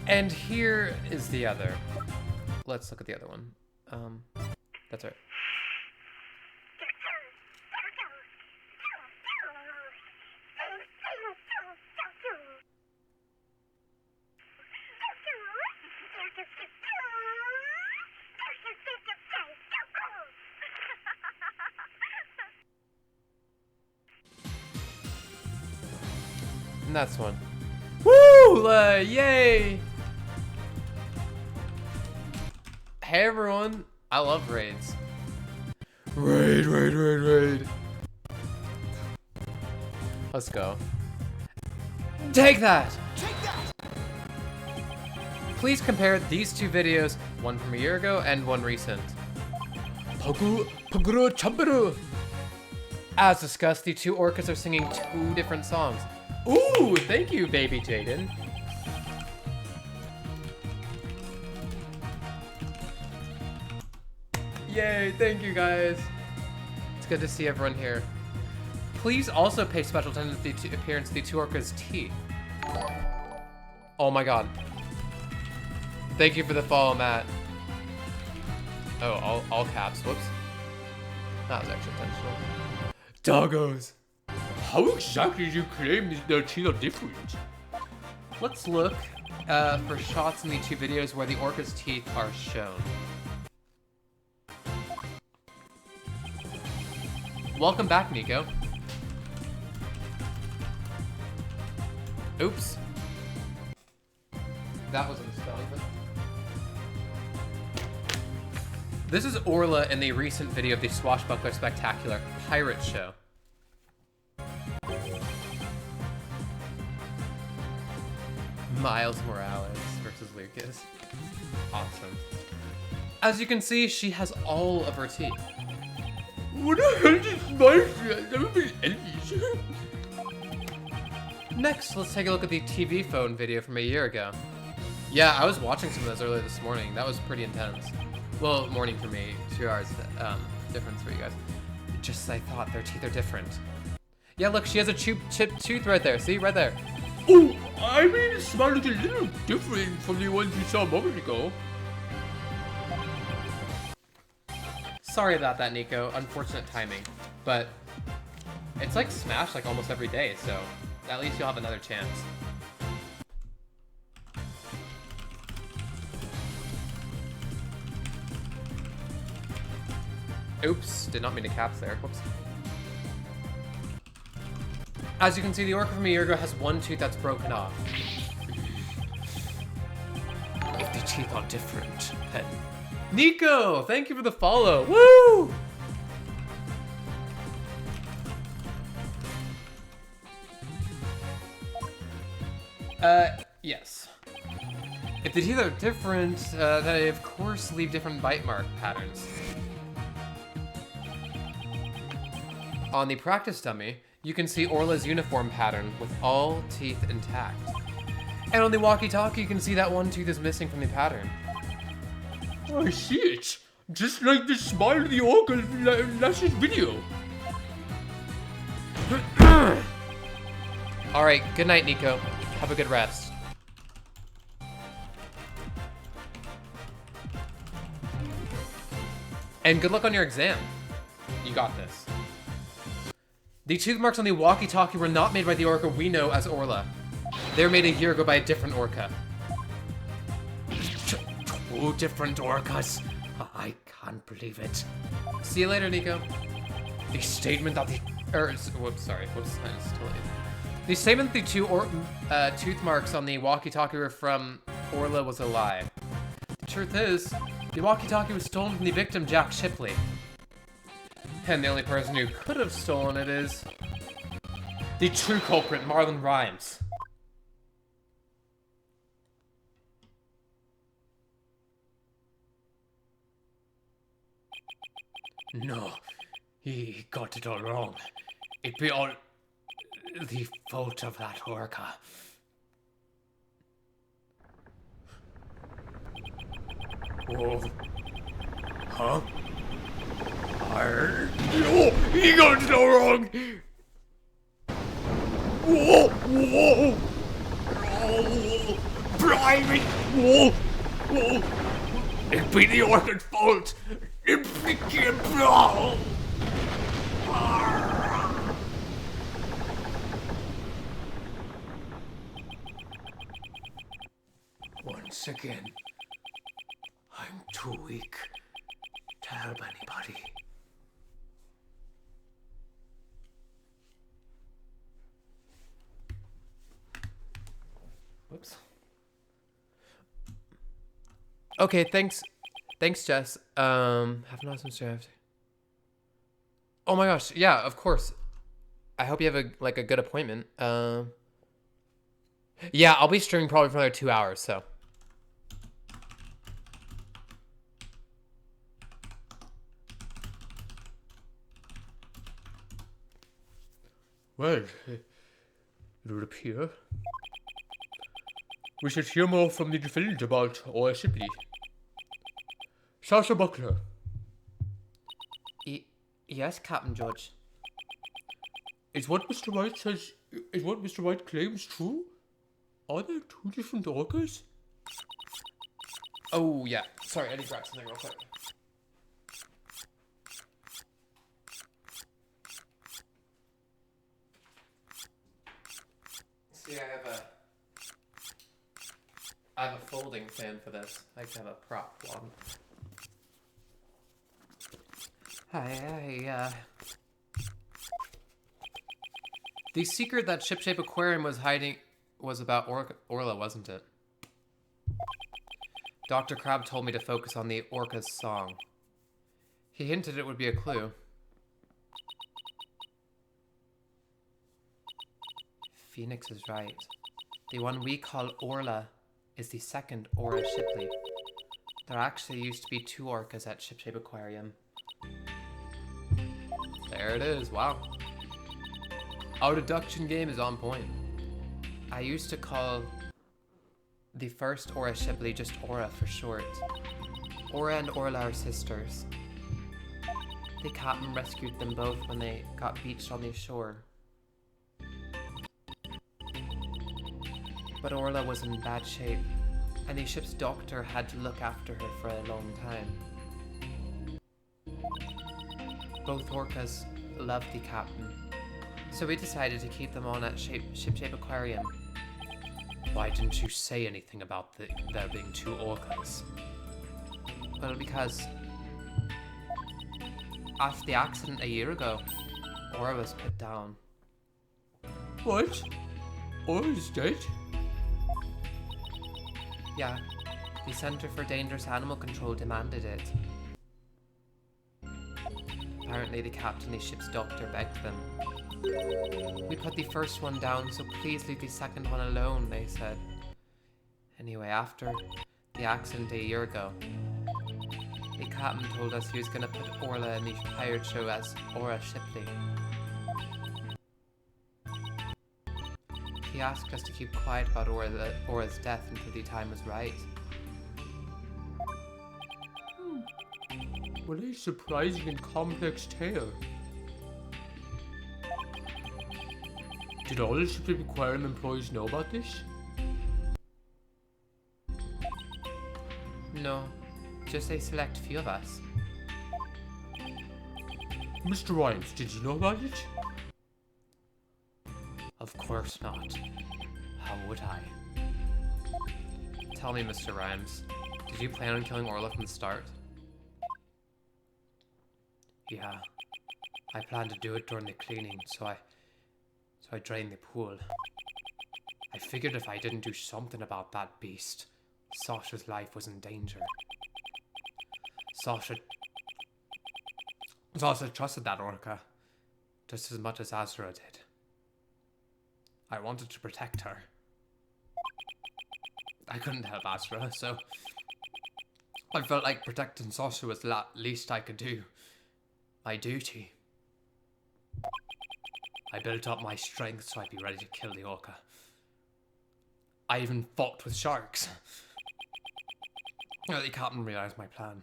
And here is the other. Let's look at the other one. That's right. And that's one. Woo! Yay! Hey everyone, I love raids. Raid. Let's go. Take that! Please compare these two videos, one from a year ago and one recent. As discussed, the two orcas are singing two different songs. Ooh, thank you, baby Jaden. Yay, thank you guys. It's good to see everyone here. Please also pay special attention to the appearance of the two orcas' teeth. Oh my god. Thank you for the follow, Matt. Oh, all caps, whoops. That was actually intentional. Doggos. How exactly do you claim their teeth are different? Let's look for shots in the two videos where the orca's teeth are shown. Welcome back, Nico. Oops. That was a misspelling. This is Orla in the recent video of the Swashbuckler Spectacular Pirate Show. Miles Morales versus Lucas. Awesome. As you can see, she has all of her teeth. What the hell is my Next, let's take a look at the TV phone video from a year ago. Yeah, I was watching some of those earlier this morning. That was pretty intense. Well, morning for me, 2 hours difference for you guys. Just I thought their teeth are different. Yeah, look, she has a chipped tooth right there. See, right there. Oh, I mean, it smells a little different from the ones you saw a moment ago. Sorry about that, Nico. Unfortunate timing. But it's like Smash like almost every day, so at least you'll have another chance. Oops, did not mean to caps there. Whoops. As you can see, the orca from a year ago has one tooth that's broken off. If the teeth are different, then... Nico, thank you for the follow. Woo! Yes. If the teeth are different, then they of course leave different bite mark patterns. On the practice dummy, you can see Orla's uniform pattern with all teeth intact. And on the walkie-talkie, you can see that one tooth is missing from the pattern. I see it. Just like the smile of the orca last video. Alright, good night, Nico. Have a good rest. And good luck on your exam. You got this. The tooth marks on the walkie-talkie were not made by the orca we know as Orla. They were made a year ago by a different orca. Two different orcas. I can't believe it. See you later, Nico. The statement that the... Whoops, sorry. Whoops, I was totally... The statement that the two tooth marks on the walkie-talkie were from Orla was a lie. The truth is, the walkie-talkie was stolen from the victim, Jack Shipley. And the only person who could have stolen it is... the true culprit, Marlon Rhymes. No, he got it all wrong. It'd be all the fault of that orca. Whoa. Huh? No, he got it all wrong. Whoa, whoa. Oh, blimey. Whoa, whoa. It'd be the orca's fault. It'd be bro. Once again, I'm too weak to help anybody. Whoops. Okay, thanks. Thanks, Jess. Have an awesome shift. Oh my gosh, yeah, of course. I hope you have a good appointment. Yeah, I'll be streaming probably for another 2 hours, so. Well, it would appear we should hear more from the defendant about Orla Shipley. Sasha Buckler. Yes, Captain Judge. Is what Mr. Wright claims true? Are there two different orcas? Oh, yeah. Sorry, I need to grab something real quick. See, I have a folding fan for this. I like to have a prop one. The secret that Ship-Shape Aquarium was hiding was about Orla, wasn't it? Dr. Crab told me to focus on the orca's song. He hinted it would be a clue. Phoenix is right. The one we call Orla is the second Orla Shipley. There actually used to be 2 orcas at Ship-Shape Aquarium. There it is, wow. Our deduction game is on point. I used to call the first Aura Shipley, just Aura for short. Aura and Orla are sisters. The captain rescued them both when they got beached on the shore. But Orla was in bad shape, and the ship's doctor had to look after her for a long time. Both orcas loved the captain, so we decided to keep them on at Ship Aquarium. Why didn't you say anything about there being 2 orcas? Well, because after the accident a year ago, Aura was put down. What? Aura's dead? Yeah, the Center for Dangerous Animal Control demanded it. Apparently the captain and the ship's doctor begged them. We put the first one down, so please leave the second one alone, they said. Anyway, after the accident a year ago, the captain told us he was going to put Orla in the pirate show as Aura Shipley. He asked us to keep quiet about Aura's death until the time was right. What a surprising and complex tale. Did all the Ship Aquarium employees know about this? No, just a select few of us. Mr. Rhymes, did you know about it? Of course not. How would I? Tell me, Mr. Rhymes, did you plan on killing Orla from the start? Yeah, I planned to do it during the cleaning, so I drained the pool. I figured if I didn't do something about that beast, Sasha's life was in danger. Sasha trusted that orca just as much as Azra did. I wanted to protect her. I couldn't help Azra, so I felt like protecting Sasha was the least I could do. My duty. I built up my strength so I'd be ready to kill the orca. I even fought with sharks. The captain realized my plan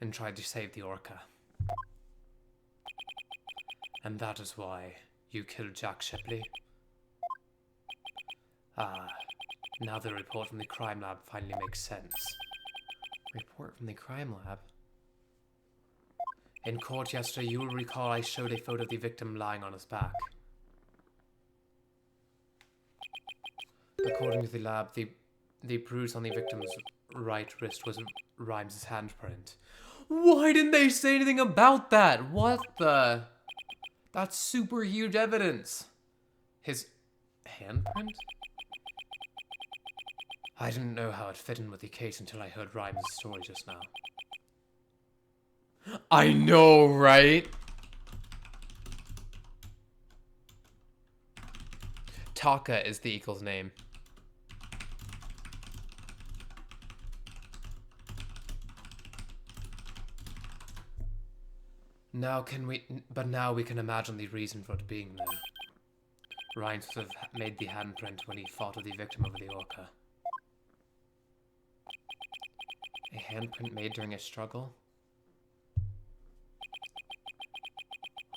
and tried to save the orca. And that is why you killed Jack Shipley. Now the report from the crime lab finally makes sense. Report from the crime lab? In court yesterday, you will recall I showed a photo of the victim lying on his back. According to the lab, the bruise on the victim's right wrist was Rhymes' handprint. Why didn't they say anything about that? What the? That's super huge evidence. His handprint? I didn't know how it fit in with the case until I heard Rhymes' story just now. I know, right? Taka is the eagle's name. Now we can imagine the reason for it being there. Rhymes would have made the handprint when he fought with the victim over the orca. A handprint made during a struggle?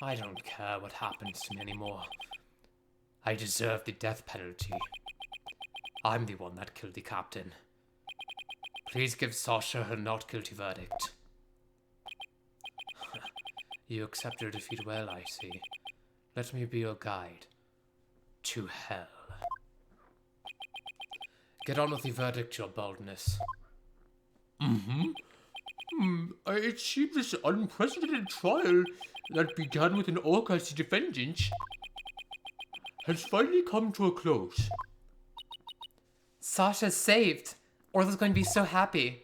I don't care what happens to me anymore. I deserve the death penalty. I'm the one that killed the captain. Please give Sasha her not guilty verdict. You accept your defeat well, I see. Let me be your guide to hell. Get on with the verdict, your boldness. It seems this unprecedented trial that began with an orca as the defendant has finally come to a close. Sasha's saved. Orla's going to be so happy.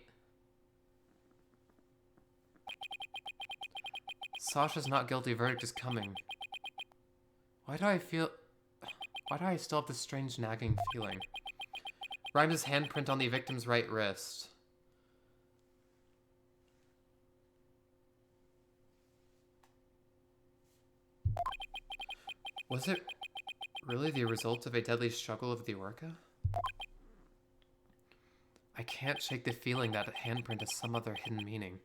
Sasha's not guilty verdict is coming. Why do I still have this strange nagging feeling? Rhymes' handprint on the victim's right wrist. Was it really the result of a deadly struggle of the orca? I can't shake the feeling that handprint has some other hidden meaning.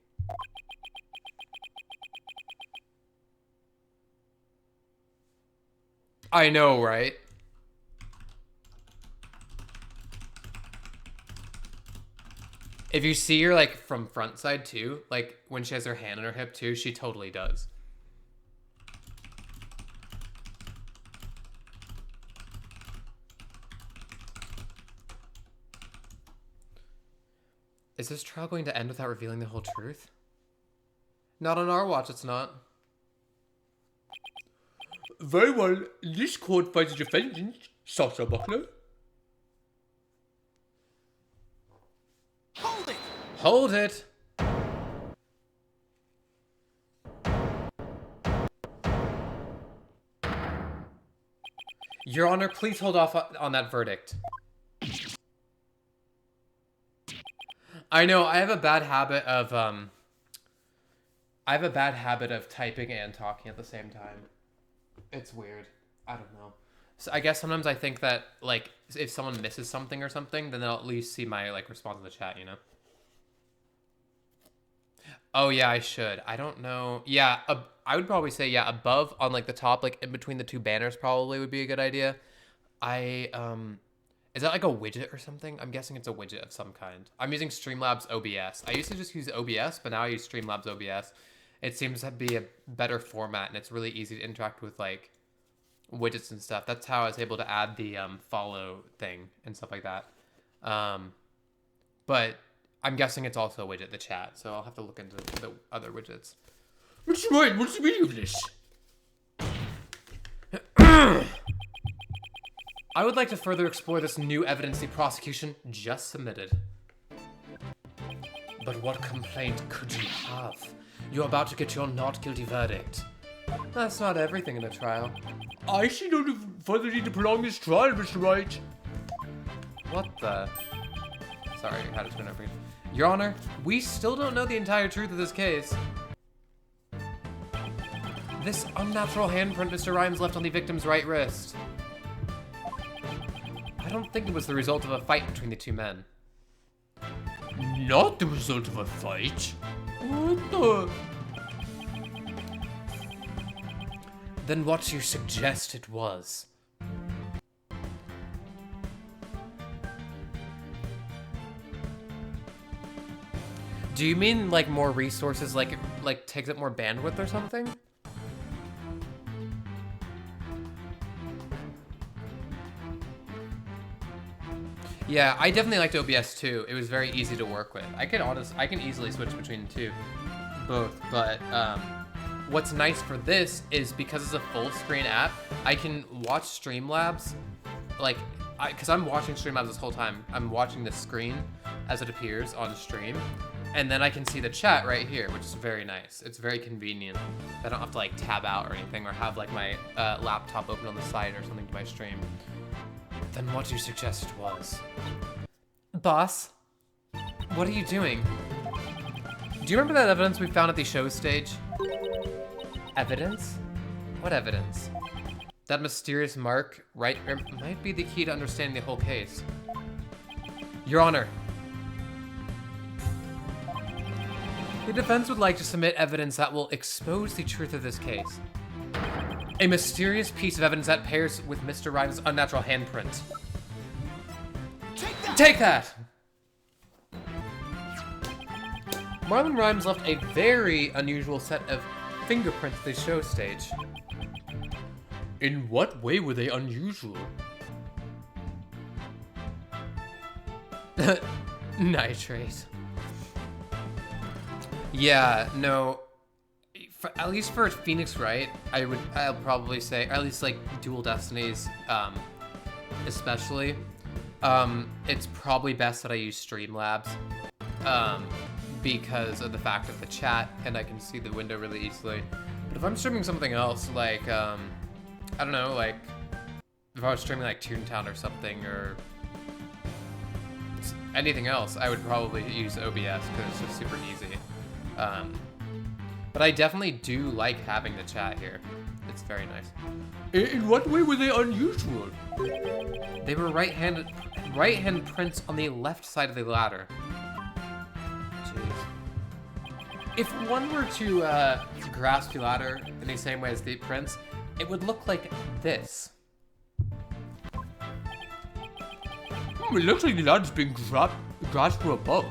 I know, right? If you see her, like, from front side, too, like, when she has her hand on her hip, too, she totally does. Is this trial going to end without revealing the whole truth? Not on our watch, it's not. Very well, this court finds the defendant, Sasha Buckler. Hold it! Hold it! Your Honor, please hold off on that verdict. I know, I have a bad habit of, typing and talking at the same time. It's weird. I don't know. So I guess sometimes I think that, like, if someone misses something or something, then they'll at least see my, like, response in the chat, you know? Oh, yeah, I should. I don't know. Yeah, I would probably say, yeah, above on, like, the top, like, in between the two banners probably would be a good idea. Is that like a widget or something? I'm guessing it's a widget of some kind. I'm using Streamlabs OBS. I used to just use OBS, but now I use Streamlabs OBS. It seems to be a better format, and it's really easy to interact with, like, widgets and stuff. That's how I was able to add the follow thing and stuff like that. But I'm guessing it's also a widget, the chat, so I'll have to look into the other widgets. Mr. Wright, what's the meaning of this? I would like to further explore this new evidence the prosecution just submitted. But what complaint could you have? You're about to get your not guilty verdict. That's not everything in a trial. I see no further need to prolong this trial, Mr. Wright. What the? Sorry, I had to turn over. Your Honor, we still don't know the entire truth of this case. This unnatural handprint Mr. Rhymes left on the victim's right wrist. I don't think it was the result of a fight between the two men. Not the result of a fight? What the? Then what do you suggest it was? Do you mean like more resources, like takes up more bandwidth or something? Yeah, I definitely liked OBS too. It was very easy to work with. I can easily switch between the two, both. But what's nice for this is because it's a full screen app, I can watch Streamlabs, because I'm watching Streamlabs this whole time. I'm watching the screen as it appears on stream, and then I can see the chat right here, which is very nice. It's very convenient. I don't have to like tab out or anything, or have like my laptop open on the side or something to my stream. Then what do you suggest it was? Boss, what are you doing? Do you remember that evidence we found at the show stage? Evidence? What evidence? That mysterious mark, right, might be the key to understanding the whole case. Your Honor. The defense would like to submit evidence that will expose the truth of this case. A mysterious piece of evidence that pairs with Mr. Rhymes' unnatural handprint. Take that! Marlon Rhymes left a very unusual set of fingerprints at the show stage. In what way were they unusual? Nitrate. Yeah, no. At least for Phoenix Wright, I'll probably say, or at least like Dual Destinies, especially, it's probably best that I use Streamlabs, because of the fact of the chat, and I can see the window really easily. But if I'm streaming something else, like, I don't know, like, if I was streaming like Toontown or something, or anything else, I would probably use OBS, because it's just super easy. But I definitely do like having the chat here. It's very nice. In what way were they unusual? They were right-hand prints on the left side of the ladder. Jeez. If one were to grasp the ladder in the same way as the prints, it would look like this. It looks like the ladder's being grasped from above.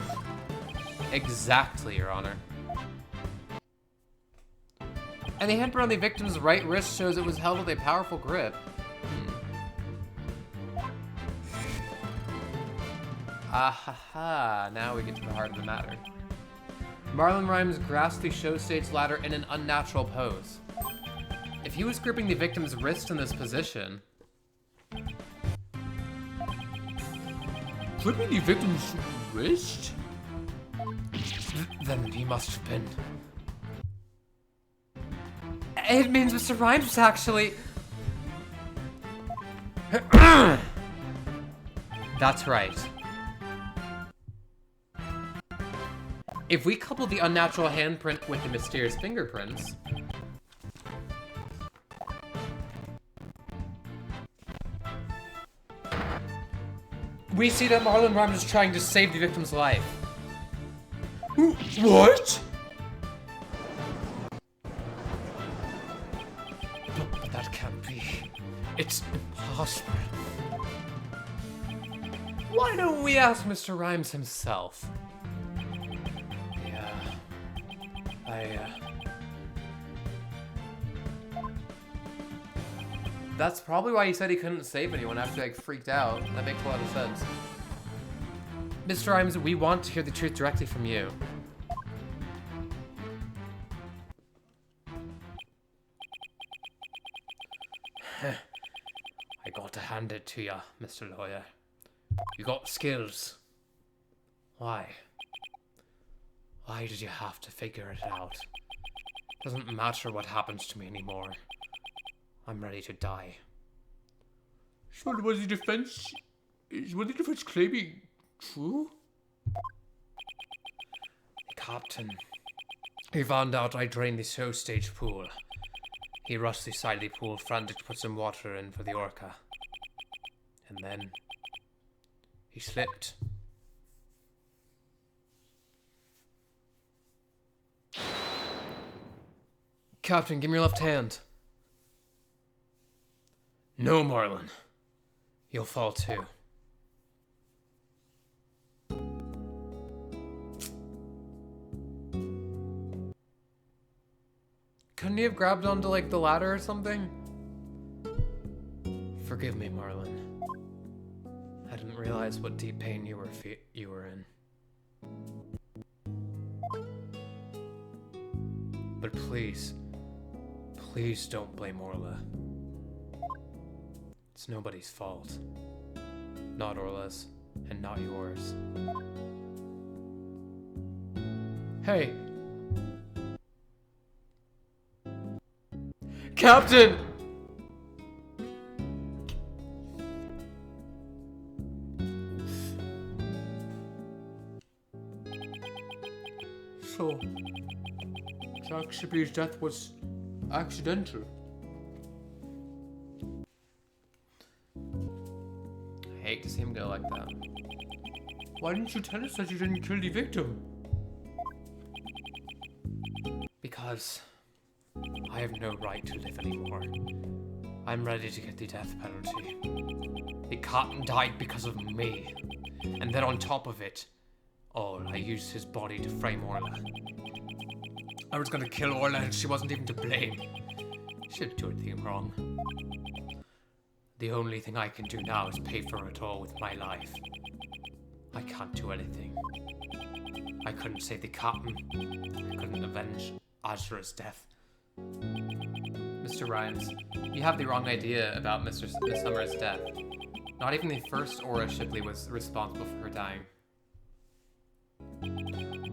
Exactly, Your Honor. And the handprint on the victim's right wrist shows it was held with a powerful grip. Ahaha, now we get to the heart of the matter. Marlon Rhymes grasped the show stage ladder in an unnatural pose. If he was gripping the victim's wrist in this position... Gripping the victim's wrist? Then he must have been... It means Mr. Rhymes was actually... That's right. If we couple the unnatural handprint with the mysterious fingerprints... we see that Marlon Rhymes is trying to save the victim's life. What? But that can't be. It's impossible. Why don't we ask Mr. Rhymes himself? Yeah. That's probably why he said he couldn't save anyone after he, like, freaked out. That makes a lot of sense. Mr. Rhymes, we want to hear the truth directly from you. I got to hand it to ya, Mr. Lawyer. You got skills. Why? Why did you have to figure it out? Doesn't matter what happens to me anymore. I'm ready to die. So was the defense claiming true? The captain. He found out I drained the show stage pool. He rushed the side of the pool, frantic to put some water in for the orca. And then... he slipped. Captain, give me your left hand. No, Marlon. You'll fall too. Couldn't you have grabbed onto, like, the ladder or something? Forgive me, Marlon. I didn't realize what deep pain you were in. But please, please don't blame Orla. It's nobody's fault. Not Orla's, and not yours. Hey! Captain! So, Jack Shipley's death was accidental. I hate to see him go like that. Why didn't you tell us that you didn't kill the victim? Because I have no right to live anymore. I'm ready to get the death penalty. The captain died because of me. And then on top of it, I used his body to frame Orla. I was gonna kill Orla and she wasn't even to blame. She didn't do anything wrong. The only thing I can do now is pay for it all with my life. I can't do anything. I couldn't save the captain. I couldn't avenge Azra's death. Mr. Rhymes, you have the wrong idea about Miss Summer's death. Not even the first Aura Shipley was responsible for her dying.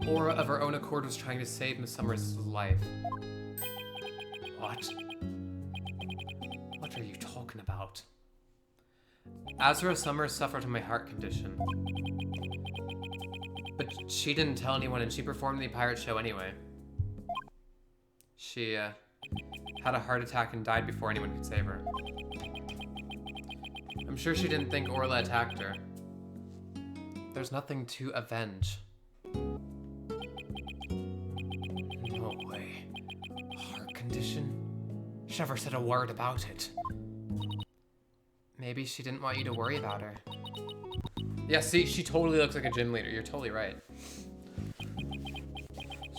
Aura, of her own accord, was trying to save Miss Summer's life. What? What are you talking about? Azra Summers suffered from a heart condition. But she didn't tell anyone and she performed the pirate show anyway. She had a heart attack and died before anyone could save her. I'm sure she didn't think Orla attacked her. There's nothing to avenge. No way. Heart condition? She never said a word about it. Maybe she didn't want you to worry about her. Yeah, see, she totally looks like a gym leader. You're totally right.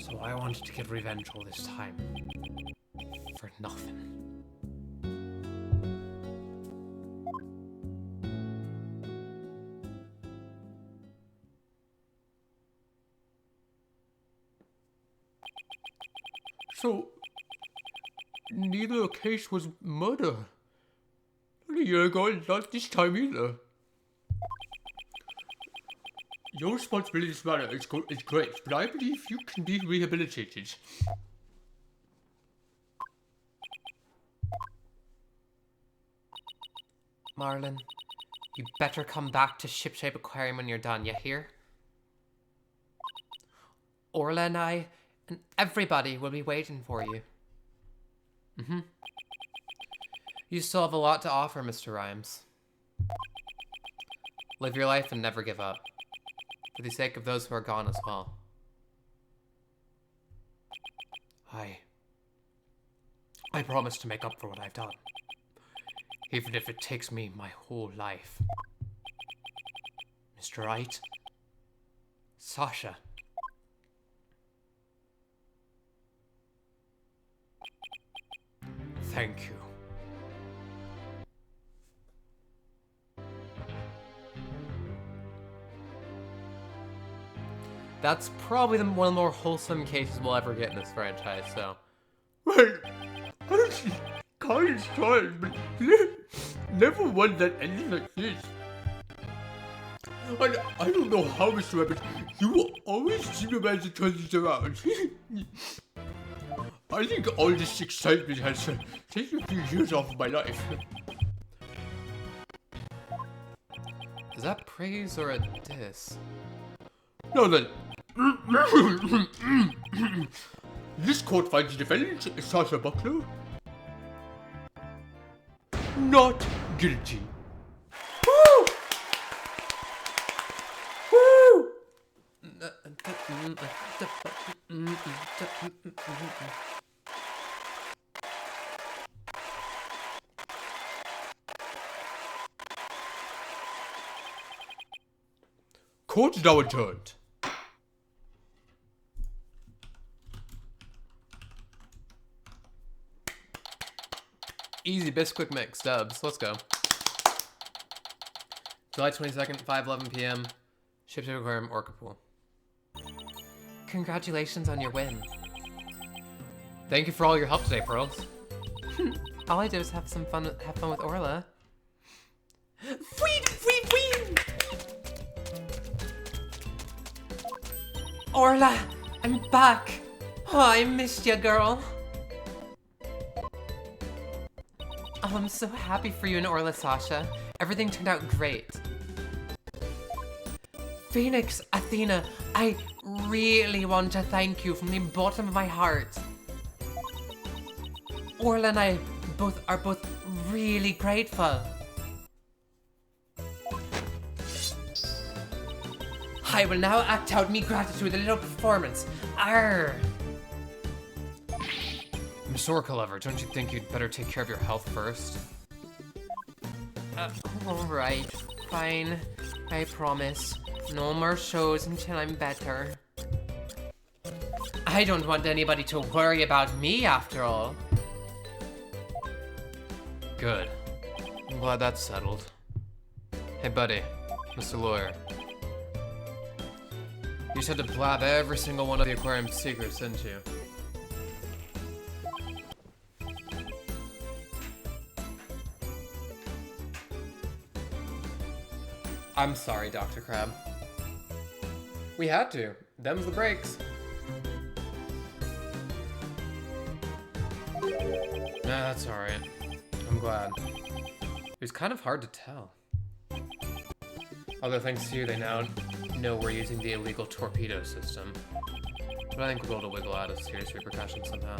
So I wanted to get revenge all this time. For nothing. So, neither case was murder. Not a year ago, not this time either. Your responsibility as matter is great, but I believe you can be rehabilitated. Marlon, you better come back to Shipshape Aquarium when you're done, you hear? Orla and I, and everybody will be waiting for you. You still have a lot to offer, Mr. Rhymes. Live your life and never give up. For the sake of those who are gone as well. I promise to make up for what I've done. Even if it takes me my whole life. Mr. Wright? Sasha? Thank you. That's probably one of the more wholesome cases we'll ever get in this franchise, so. Well, honestly, college trials, but never one that ended like this. And I don't know how, Mr. Rabbit, you will always seem to manage to turn these around. I think all this excitement has taken a few years off of my life. Is that praise or a diss? Now then, this court finds the defendant, Sasha Buckler, not guilty. Woo! Woo! Court is now adjourned. Easy Bisquick mix, dubs. Let's go. July 22nd, 5:11 p.m. Shipshape Aquarium, Orca Pool. Congratulations on your win. Thank you for all your help today, Pearls. All I did was have fun with Orla. Orla, I'm back. Oh, I missed you, girl. Oh, I'm so happy for you and Orla, Sasha. Everything turned out great. Phoenix, Athena, I really want to thank you from the bottom of my heart. Orla and I are both really grateful. I will now act out me gratitude with a little performance. Arr! Miss Orca Lover, don't you think you'd better take care of your health first? Alright, fine. I promise. No more shows until I'm better. I don't want anybody to worry about me after all. Good. I'm glad that's settled. Hey buddy, Mr. Lawyer. You just had to blab every single one of the aquarium's secrets, didn't you? I'm sorry, Dr. Crab. We had to. Them's the breaks. Nah, that's alright. I'm glad. It was kind of hard to tell. Although thanks to you, they now know we're using the illegal torpedo system. But I think we'll be able to wiggle out of serious repercussions somehow.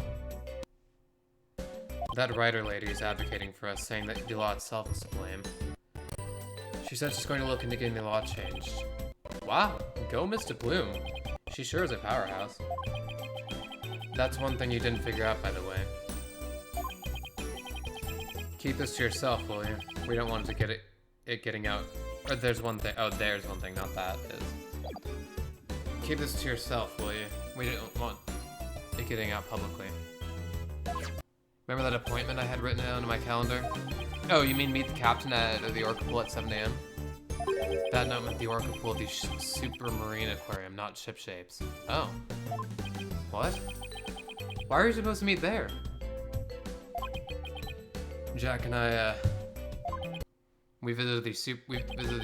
That writer lady is advocating for us, saying that the law itself is to blame. She said she's going to look into getting the law changed. Wow, go Mr. Bloom. She sure is a powerhouse. That's one thing you didn't figure out, by the way. Keep this to yourself, will you? We don't want to get it getting out. Or there's one thing. Oh, there's one thing, not that. Keep this to yourself, will you? We don't want it getting out publicly. Remember that appointment I had written down in my calendar? Oh, you mean meet the captain at the Orca Pool at 7 a.m.? That note meant the Orca Pool, the super marine aquarium, not ship shapes. Oh. What? Why are you supposed to meet there? Jack and I, we visited the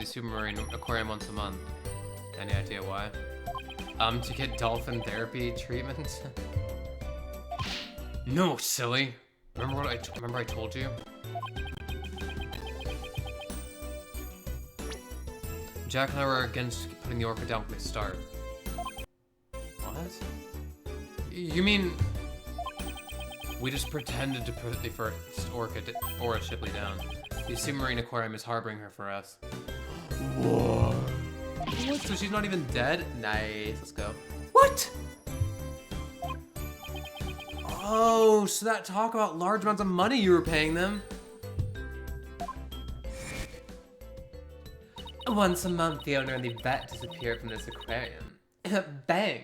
supermarine aquarium once a month. Any idea why? To get dolphin therapy treatment? No, silly. Remember I told you? Jack and I were against putting the orca down from the start. What? You mean we just pretended to put the first orca or a Shipley down? The submarine aquarium is harboring her for us. Whoa. What? So she's not even dead? Nice. Let's go. What? Oh, so that talk about large amounts of money you were paying them. Once a month, the owner and the vet disappeared from this aquarium. Bang!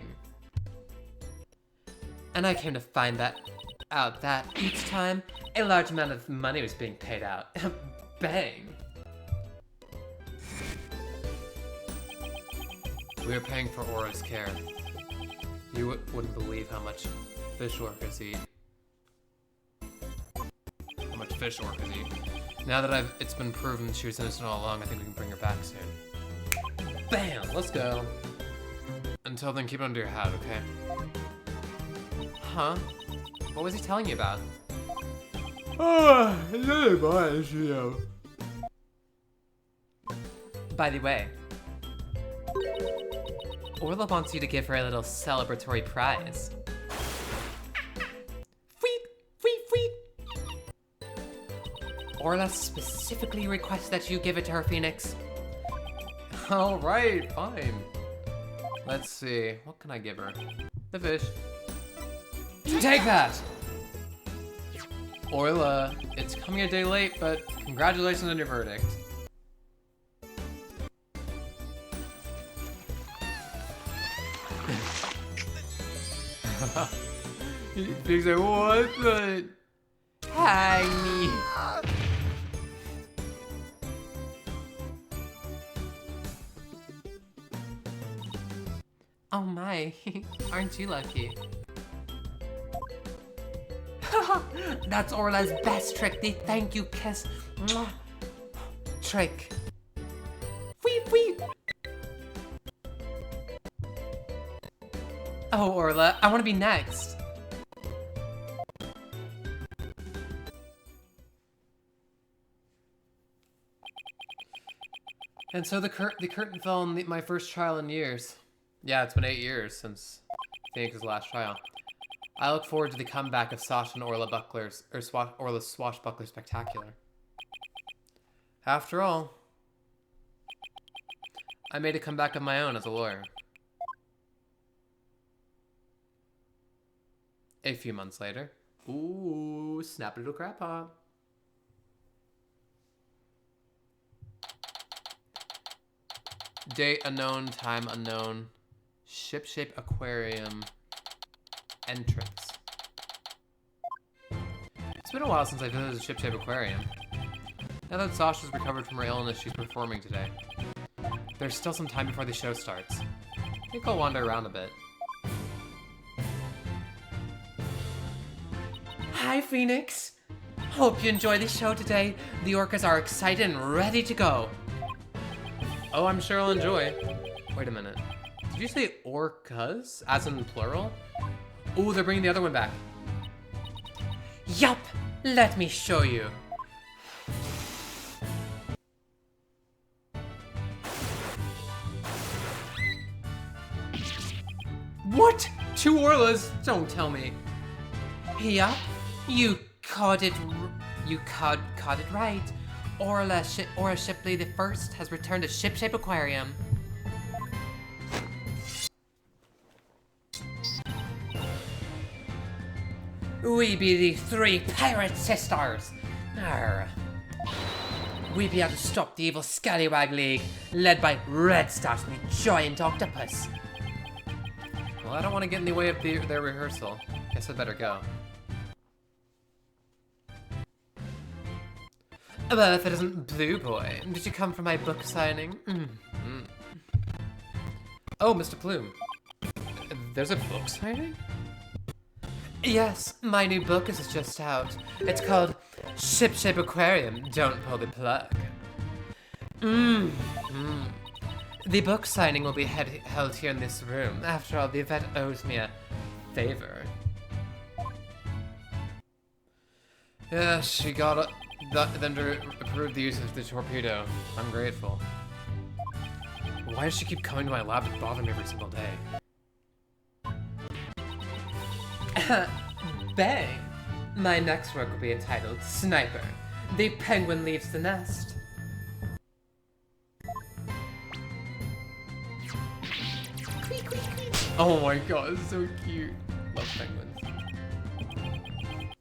And I came to find out that each time, a large amount of money was being paid out. Bang! We were paying for Aura's care. You wouldn't believe how much fish orcas eat. How much fish orcas eat. Now that it's been proven she was innocent all along, I think we can bring her back soon. Bam! Let's go. Until then, keep it under your hat, okay? Huh? What was he telling you about? By the way, Orla wants you to give her a little celebratory prize. Orla specifically requests that you give it to her, Phoenix. Alright, fine. Let's see, what can I give her? The fish. Take that! Orla, it's coming a day late, but congratulations on your verdict. He's like, what the? Hi, me. Oh my, aren't you lucky? That's Orla's best trick, the thank you kiss. Mwah. Trick. Weep, weep. Oh, Orla, I want to be next. And so the curtain fell on my first trial in years. Yeah, it's been 8 years since Phoenix's last trial. I look forward to the comeback of Sasha and Orla's Swashbuckler Spectacular. After all, I made a comeback of my own as a lawyer. A few months later. Ooh, snap little crap pop. Date unknown, time unknown. Ship-shaped aquarium entrance. It's been a while since I visited a ship-shaped aquarium. Now that Sasha's recovered from her illness, she's performing today. There's still some time before the show starts. I think I'll wander around a bit. Hi, Phoenix! Hope you enjoy the show today. The orcas are excited and ready to go. Oh, I'm sure I'll enjoy. Wait a minute. Did you say orcas? As in plural? Ooh, they're bringing the other one back. Yup! Let me show you. What? 2 Orlas? Don't tell me. Yup, you You caught it right. Aura Shipley the First has returned to Shipshape Aquarium. We be the three pirate sisters. Arr. We be out to stop the evil Scallywag League, led by Red Stash and the giant octopus. Well, I don't want to get in the way of their rehearsal. Guess I better go. Well, if it isn't Blue Boy, did you come for my book signing? Oh, Mr. Plume. There's a book signing? Yes, my new book is just out. It's called Shipshape Aquarium, Don't Pull the Plug. The book signing will be held here in this room. After all, the event owes me a favor. Yeah, she got them to approve the use of the torpedo. I'm grateful. Why does she keep coming to my lab to bother me every single day? Bang! My next work will be entitled Sniper. The penguin leaves the nest. Oh my god, it's so cute. Love penguins.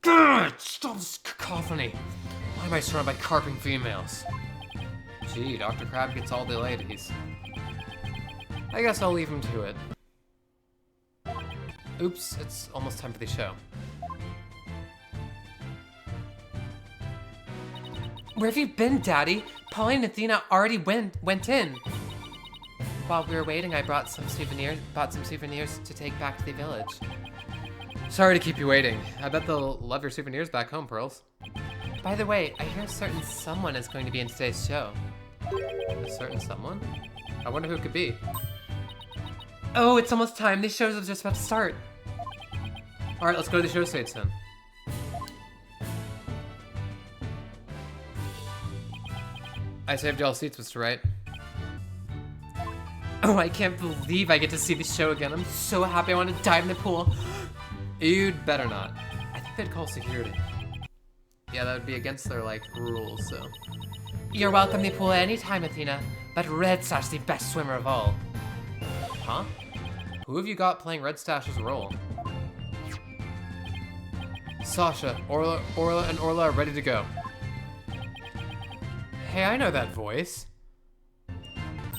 Grr, stop this cacophony. Why am I surrounded by carping females? Gee, Dr. Crab gets all the ladies. I guess I'll leave him to it. Oops, it's almost time for the show. Where have you been, Daddy? Polly and Athena already went in. While we were waiting, I bought some souvenirs to take back to the village. Sorry to keep you waiting. I bet they'll love your souvenirs back home, Pearls. By the way, I hear a certain someone is going to be in today's show. A certain someone? I wonder who it could be. Oh, it's almost time. These shows are just about to start. Alright, let's go to the show stage then. I saved y'all seats, Mr. Wright. Oh, I can't believe I get to see the show again. I'm so happy. I want to dive in the pool. You'd better not. I think they'd call security. Yeah, that would be against their, rules, so. You're welcome to the pool anytime, Athena. But Red Stash is the best swimmer of all. Huh? Who have you got playing Red Stash's role? Sasha, Orla are ready to go. Hey, I know that voice.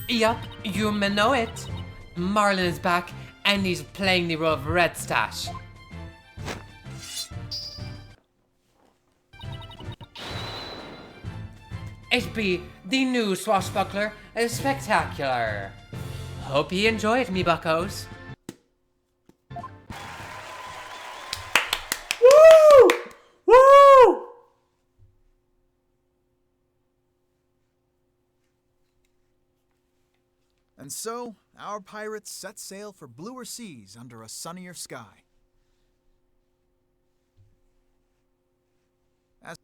Yup, you may know it. Marlin is back, and he's playing the role of Red Stash. It be the new Swashbuckler, Spectacular. Hope you enjoyed, me buckos. Woo! Woo! And so, our pirates set sail for bluer seas under a sunnier sky. As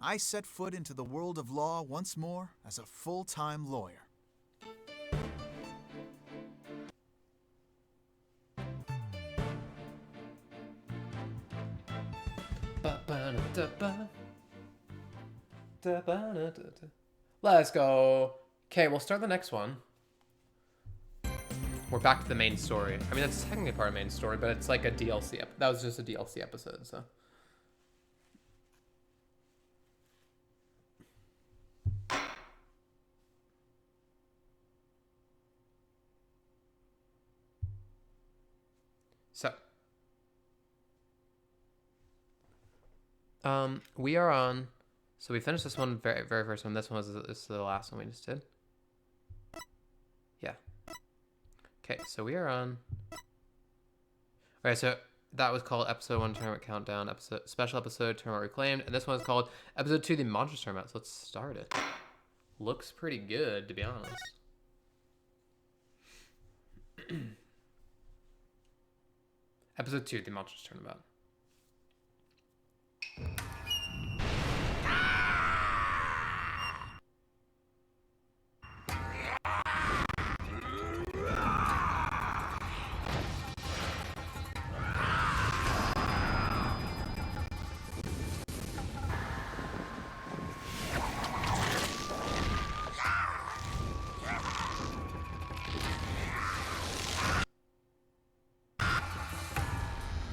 I set foot into the world of law once more as a full-time lawyer. Let's go. Okay, we'll start the next one. We're back to the main story. I mean, that's technically part of the main story, but it's like a DLC. That was just a DLC episode, so. We are on. So we finished this one very first one. This one this is the last one we just did. Yeah. Okay, so we are on. Alright, so that was called Episode 1 Tournament Countdown, Special Episode Tournament Reclaimed, and this one is called Episode 2 The Monsters Tournament. So let's start it. Looks pretty good, to be honest. Episode 2 The Monsters Tournament.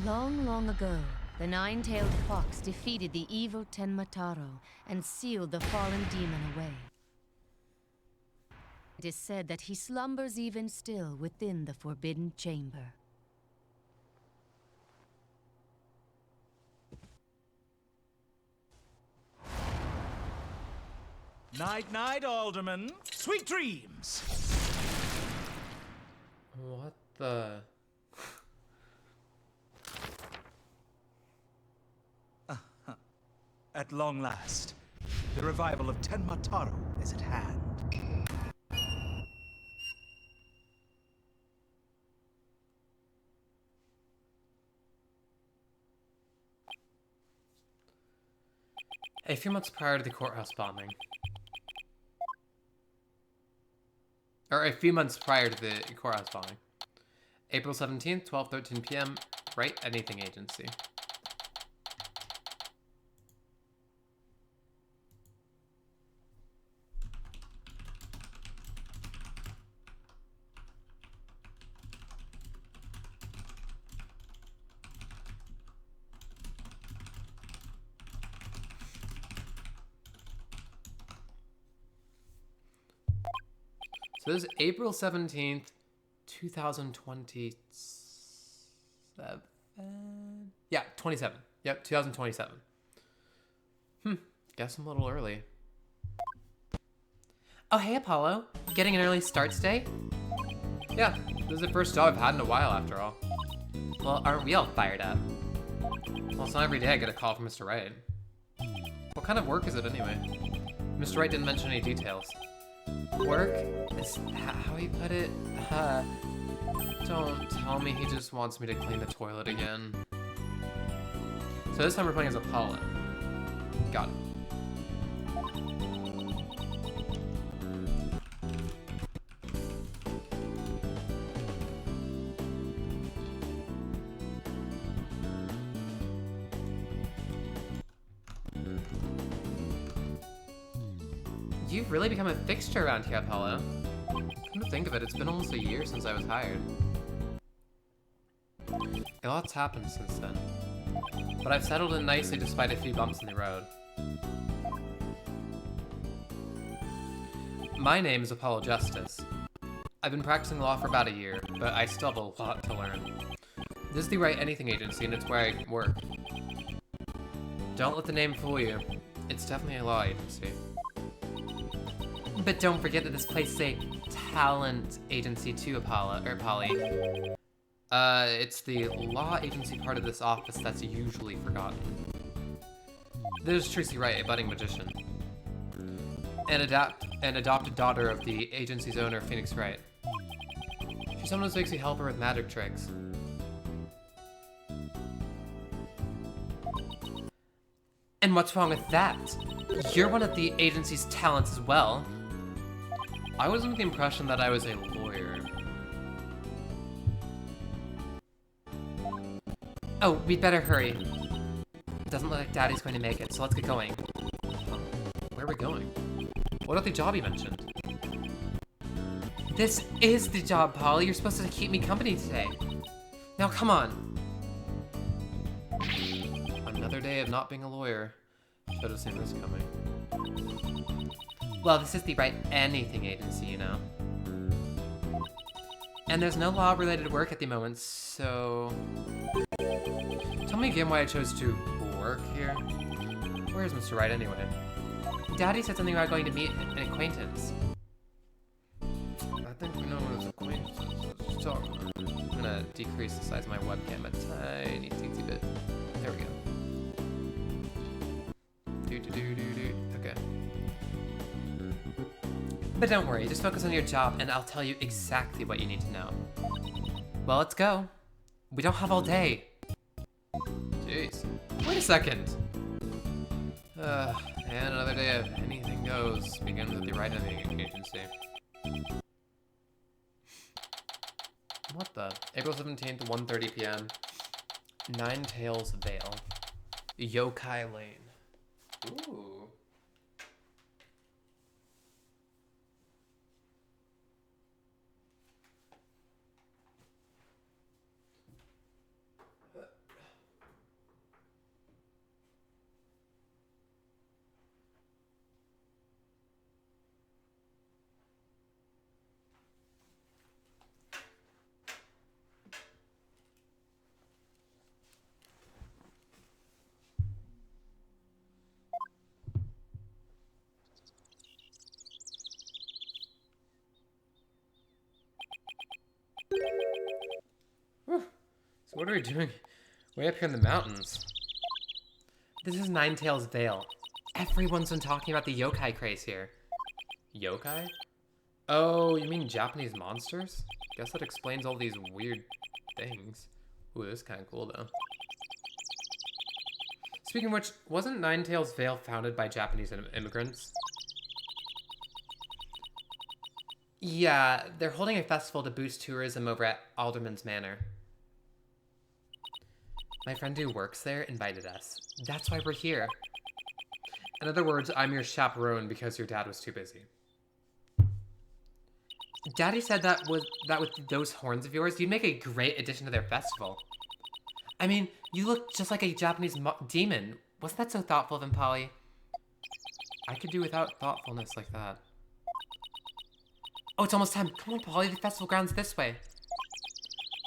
Long, long ago, the nine-tailed fox defeated the evil Tenmataro and sealed the fallen demon away. It is said that he slumbers even still within the forbidden chamber. Night, night, Alderman. Sweet dreams. What the? At long last, the revival of Tenmataro is at hand. A few months prior to the courthouse bombing. Or a few months prior to the courthouse bombing. April 17th, 12:13 p.m. Wright, Anything Agency. So this is April 17th, 2027. Yeah, 27. Yep, 2027. Guess I'm a little early. Oh, hey, Apollo. Getting an early start today? Yeah, this is the first job I've had in a while, after all. Well, aren't we all fired up? Well, it's not every day I get a call from Mr. Wright. What kind of work is it, anyway? Mr. Wright didn't mention any details. Work is how he put it. Don't tell me he just wants me to clean the toilet again. So this time we're playing as Apollo. Got it. You've really become a fixture around here, Apollo. Come to think of it, it's been almost a year since I was hired. A lot's happened since then. But I've settled in nicely despite a few bumps in the road. My name is Apollo Justice. I've been practicing law for about a year, but I still have a lot to learn. This is the Wright Anything Agency, and it's where I work. Don't let the name fool you. It's definitely a law agency. But don't forget that this place is a talent agency too, Polly. It's the law agency part of this office that's usually forgotten. There's Tracy Wright, a budding magician. An adopted daughter of the agency's owner, Phoenix Wright. She sometimes makes me help her with magic tricks. And what's wrong with that? You're one of the agency's talents as well. I was under the impression that I was a lawyer. Oh, we'd better hurry. It doesn't look like Daddy's going to make it, so let's get going. Where are we going? What about the job you mentioned? This is the job, Polly. You're supposed to keep me company today. Now, come on. Another day of not being a lawyer. Should have seen this coming. Well, this is the Wright Anything Agency, you know. And there's no law-related work at the moment, so... Tell me again why I chose to work here. Where's Mr. Wright anyway? Daddy said something about going to meet an acquaintance. I think we know what his acquaintance is. Let's just talk. I'm gonna decrease the size of my webcam a tiny, teensy bit. There we go. Okay. But don't worry, just focus on your job and I'll tell you exactly what you need to know. Well, let's go. We don't have all day. Jeez. Wait a second. And another day of anything goes begins with the Wright Anything Agency. What the? April 17th, 1:30 p.m. Nine Tails Vale. Yokai Lane. Ooh. Whew. So what are we doing way up here in the mountains? This is Ninetales Vale. Everyone's been talking about the yokai craze here. Yokai? Oh, you mean Japanese monsters? Guess that explains all these weird things. Ooh, this is kind of cool though. Speaking of which, wasn't Ninetales Vale founded by Japanese immigrants? Yeah, they're holding a festival to boost tourism over at Alderman's Manor. My friend who works there invited us. That's why we're here. In other words, I'm your chaperone because your dad was too busy. Daddy said that with those horns of yours, you'd make a great addition to their festival. I mean, you look just like a Japanese demon. Wasn't that so thoughtful of him, Polly? I could do without thoughtfulness like that. Oh, it's almost time. Come on, Polly, the festival ground's this way.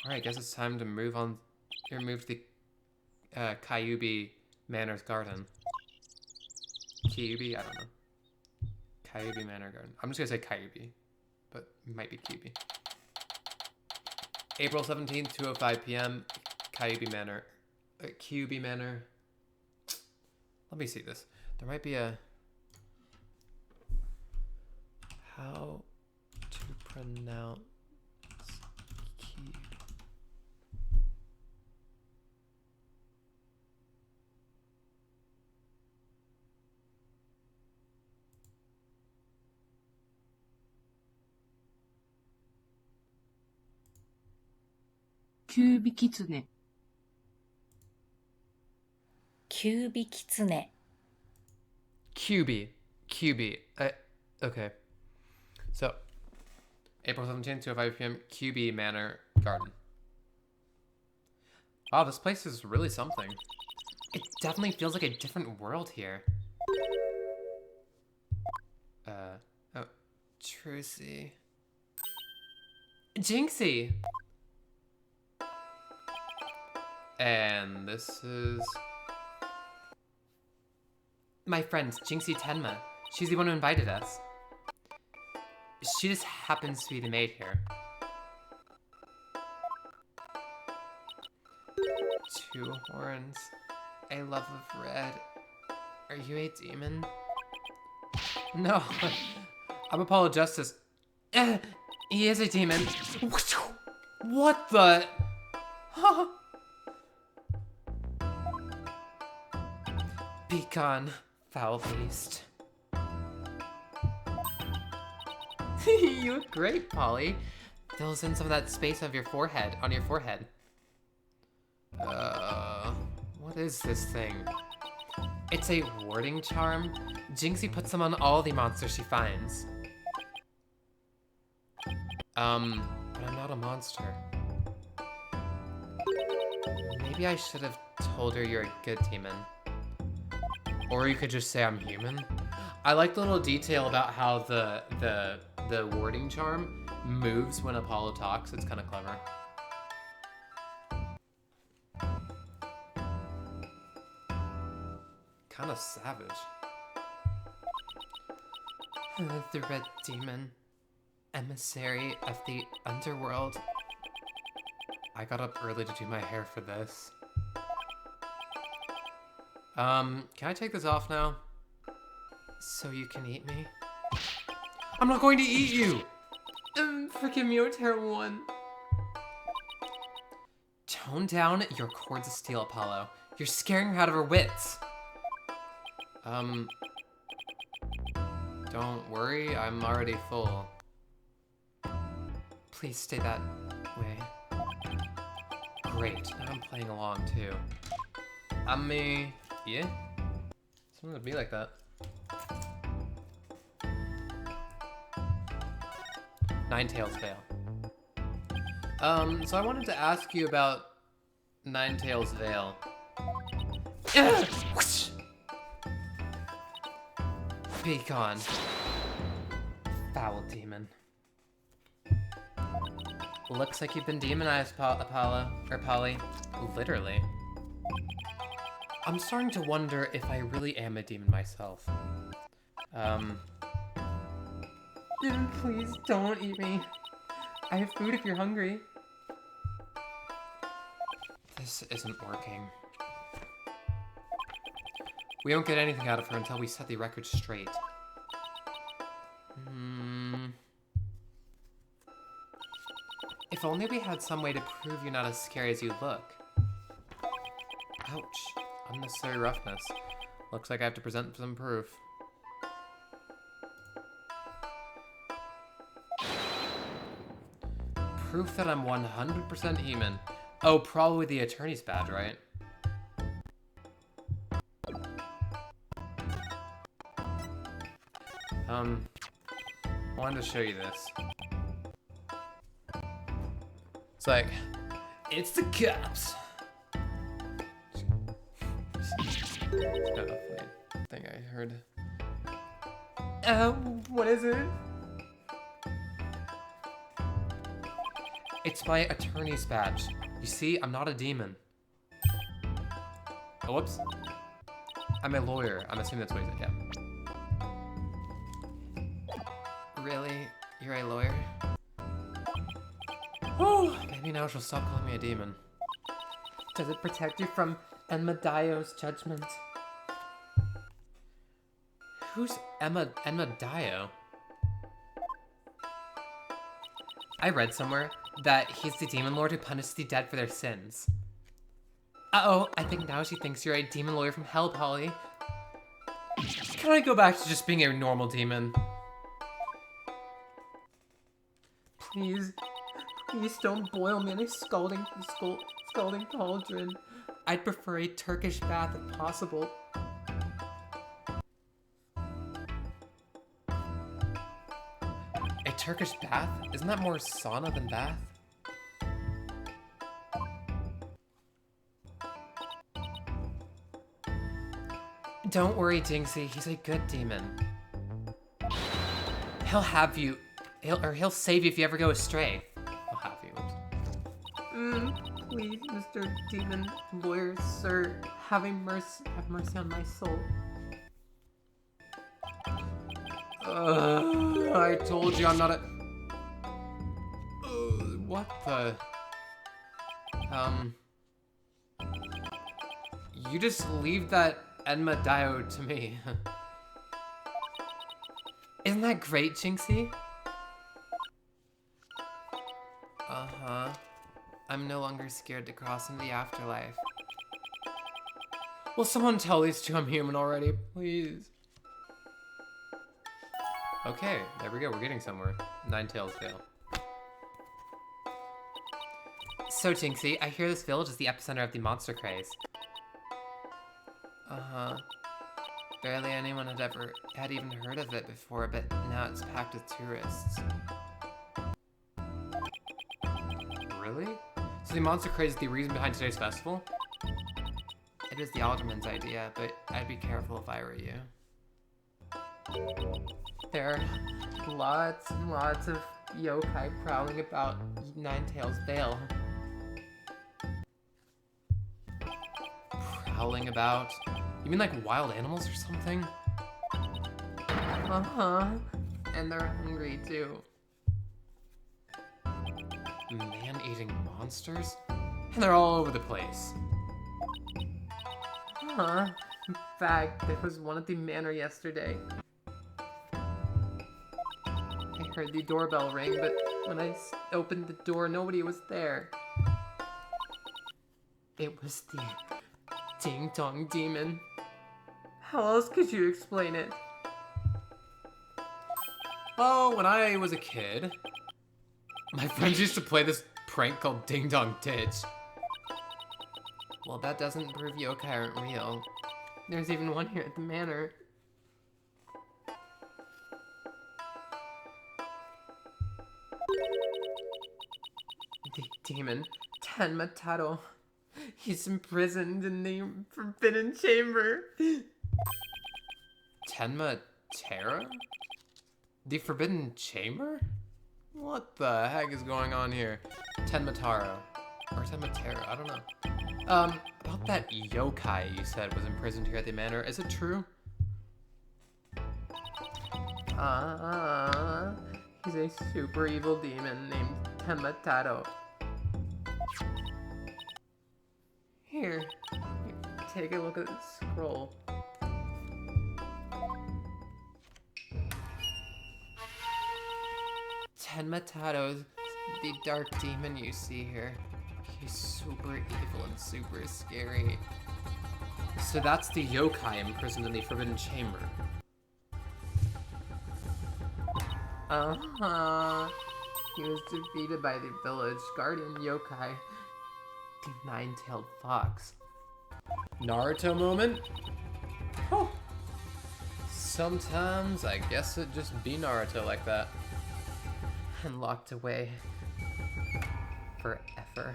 Alright, guess it's time to move on. Or move to the Kyubi Manor's garden. Kyubi? I don't know. Kyubi Manor Garden. I'm just gonna say Kyubi, but it might be Kyubi. April 17th, 2:05 p.m. Kyubi Manor. Kyubi Manor. Let me see this. There might be a... How to pronounce Kyubi. Kyubi kitsune. キュービキツネ Kyubi. Kyubi. Okay. So, April 17th, 2:05 p.m. Kyubi Manor Garden. Wow, this place is really something. It definitely feels like a different world here. Oh, Trucy. Jinxie! And this is... my friend, Jinxie Tenma. She's the one who invited us. She just happens to be the maid here. 2 horns. A love of red. Are you a demon? No. I'm Apollo Justice. He is a demon. What the? Be gone, foul beast. You look great, Polly. Fills in some of that space of your forehead, on your forehead. What is this thing? It's a warding charm. Jinxie puts them on all the monsters she finds. But I'm not a monster. Maybe I should have told her you're a good demon. Or you could just say I'm human. I like the little detail about how the warding charm moves when Apollo talks. It's kind of clever. Kind of savage. The red demon, emissary of the underworld. I got up early to do my hair for this. Can I take this off now? So you can eat me? I'm not going to eat you! Forgive me, oh terrible one. Tone down your cords of steel, Apollo. You're scaring her out of her wits. Don't worry, I'm already full. Please stay that way. Great, now I'm playing along too. Yeah? Something would be like that. Ninetales Vale. So I wanted to ask you about Ninetales Vale. Be gone, foul demon. Looks like you've been demonized, Apollo, or Polly. Literally. I'm starting to wonder if I really am a demon myself. Please don't eat me. I have food if you're hungry. This isn't working. We don't get anything out of her until we set the record straight. If only we had some way to prove you're not as scary as you look. Ouch. Unnecessary roughness. Looks like I have to present some proof. Proof that I'm 100% human. Oh, probably the attorney's badge, right? Wanted to show you this. It's like, it's the cops. It's kind of a funny thing I heard. What is it? It's my attorney's badge. You see, I'm not a demon. Oh, whoops. I'm a lawyer. I'm assuming that's what he said, yeah. Really? You're a lawyer? Oh, maybe now she'll stop calling me a demon. Does it protect you from Enmadaio's judgment? Who's Enmadaio? I read somewhere that he's the demon lord who punishes the dead for their sins. Uh-oh, I think now she thinks you're a demon lawyer from hell, Polly. Can I go back to just being a normal demon? Please don't boil me in a scalding cauldron. I'd prefer a Turkish bath if possible. A Turkish bath? Isn't that more sauna than bath? Don't worry, Jinxie. He's a good demon. He'll have you. He'll save you if you ever go astray. He'll have you. Please, Mr. Demon Lawyer, sir, have mercy on my soul. I told you I'm not a. What the? You just leave that Enmadaio to me. Isn't that great, Jinxie? Uh-huh. I'm no longer scared to cross into the afterlife. Will someone tell these two I'm human already, please? Okay, there we go. We're getting somewhere. Nine-Tails Vale. So, Jinxie, I hear this village is the epicenter of the monster craze. Uh-huh. Barely anyone had even heard of it before, but now it's packed with tourists. Really? So the monster craze is the reason behind today's festival? It is the alderman's idea, but I'd be careful if I were you. There are lots and lots of yokai prowling about Nine-Tails Vale. Prowling about? You mean like wild animals or something? Uh-huh. And they're hungry too. Man-eating monsters? And they're all over the place. Huh. In fact, there was one at the manor yesterday. I heard the doorbell ring, but when I opened the door, nobody was there. It was the Ding-Dong Demon. How else could you explain it? Oh, when I was a kid, my friends used to play this prank called Ding Dong Ditch. Well, that doesn't prove yokai aren't real. There's even one here at the manor. The demon, Tenmataro. He's imprisoned in the Forbidden Chamber. Tenmataro? The Forbidden Chamber? What the heck is going on here? Tenmataro. Or Tenmataro, I don't know. About that yokai you said was imprisoned here at the manor, is it true? He's a super evil demon named Tenmataro. take a look at the scroll. Tenmatato, the dark demon you see here. He's super evil and super scary. So that's the yokai imprisoned in the Forbidden Chamber. Uh-huh. He was defeated by the village guardian yokai, the nine-tailed fox. Naruto moment? Oh. Sometimes I guess it just be Naruto like that. And locked away forever.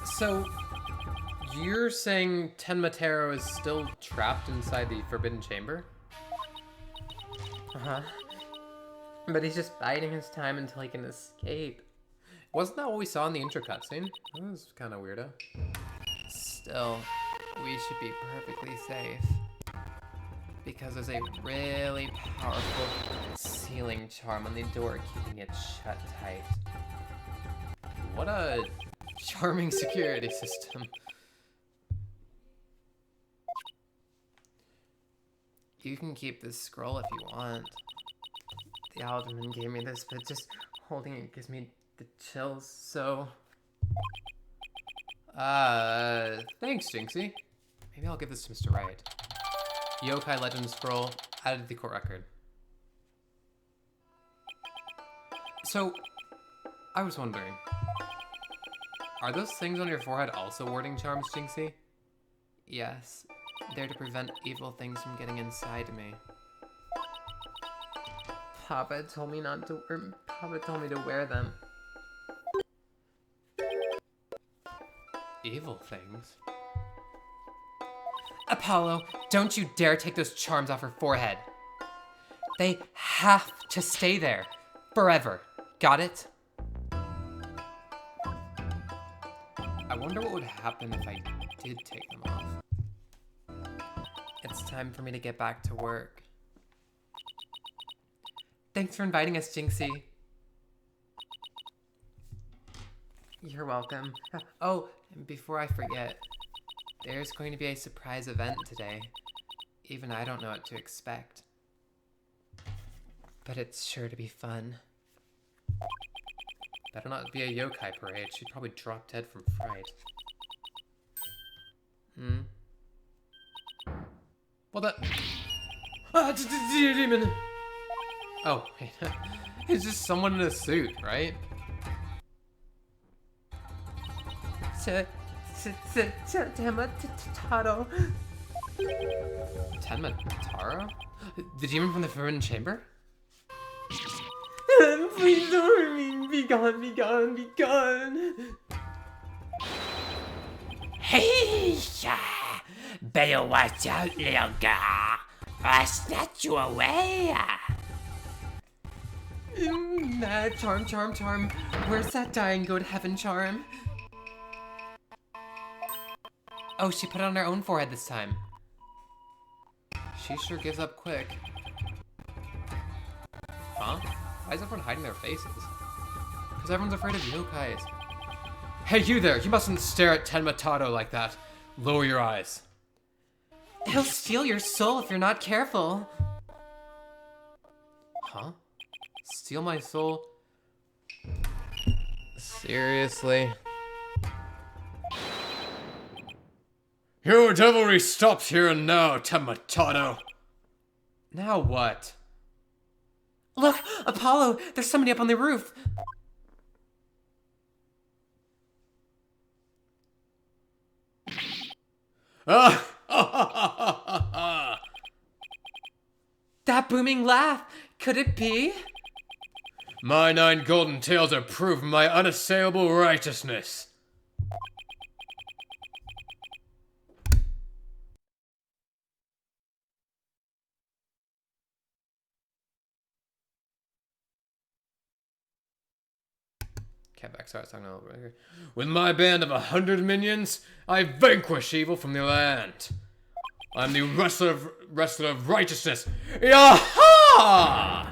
So, you're saying Tenmatero is still trapped inside the Forbidden Chamber? Uh-huh. But he's just biding his time until he can escape. Wasn't that what we saw in the intro cutscene? That was kind of weirdo. Still, we should be perfectly safe. Because there's a really powerful sealing charm on the door keeping it shut tight. What a charming security system. You can keep this scroll if you want. The alderman gave me this, but just holding it gives me the chills, so... thanks, Jinxie. Maybe I'll give this to Mr. Wright. Yokai Legend Scroll, added to the court record. So, I was wondering, are those things on your forehead also warding charms, Jinxie? Yes, they're to prevent evil things from getting inside me. Papa told me not to wear. Papa told me to wear them. Evil things? Apollo, don't you dare take those charms off her forehead. They have to stay there forever. Got it? I wonder what would happen if I did take them off. It's time for me to get back to work. Thanks for inviting us, Jinxie. You're welcome. Oh, and before I forget, there's going to be a surprise event today. Even I don't know what to expect. But it's sure to be fun. Better not be a yokai parade. She'd probably drop dead from fright. Well, that... demon! Oh, wait. It's just someone in a suit, right? Tenmataro. Tenmataro? The demon from the Forbidden Chamber? Please don't hurt me. Be gone, be gone, be gone. Hey, better watch out, little girl. I'll snatch you away. Charm. Where's that dying go to heaven charm? Oh, she put it on her own forehead this time. She sure gives up quick. Huh? Why is everyone hiding their faces? Because everyone's afraid of yokais. Hey, you there! You mustn't stare at Tenmatato like that. Lower your eyes. He'll steal your soul if you're not careful. Huh? Steal my soul? Seriously? Your devilry stops here and now, Tenmatato. Now what? Look! Apollo! There's somebody up on the roof! That booming laugh! Could it be? My 9 golden tails are proof of my unassailable righteousness. Sorry, talking over here. With my band of 100 minions, I vanquish evil from the land. I'm the wrestler of righteousness. Yaha!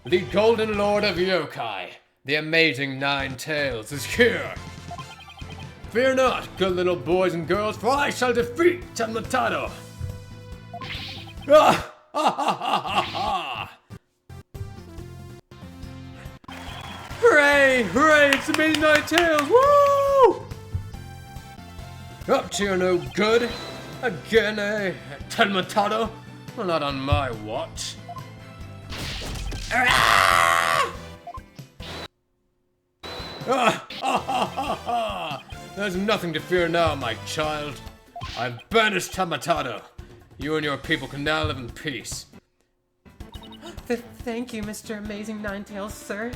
The Golden Lord of Yokai, the amazing Nine Tails, is here. Fear not, good little boys and girls, for I shall defeat Tenmatado. Ah! Ha ha ha ha ha! Hooray! Hooray! It's amazing Nine Tails! Woo! Up to your no good? Again, eh? Tenmatado? Well, not on my watch. Ah! Ah, ha, ha, ha, ha. There's nothing to fear now, my child. I've banished Tenmatado. You and your people can now live in peace. Thank you, Mr. Amazing Ninetails, sir.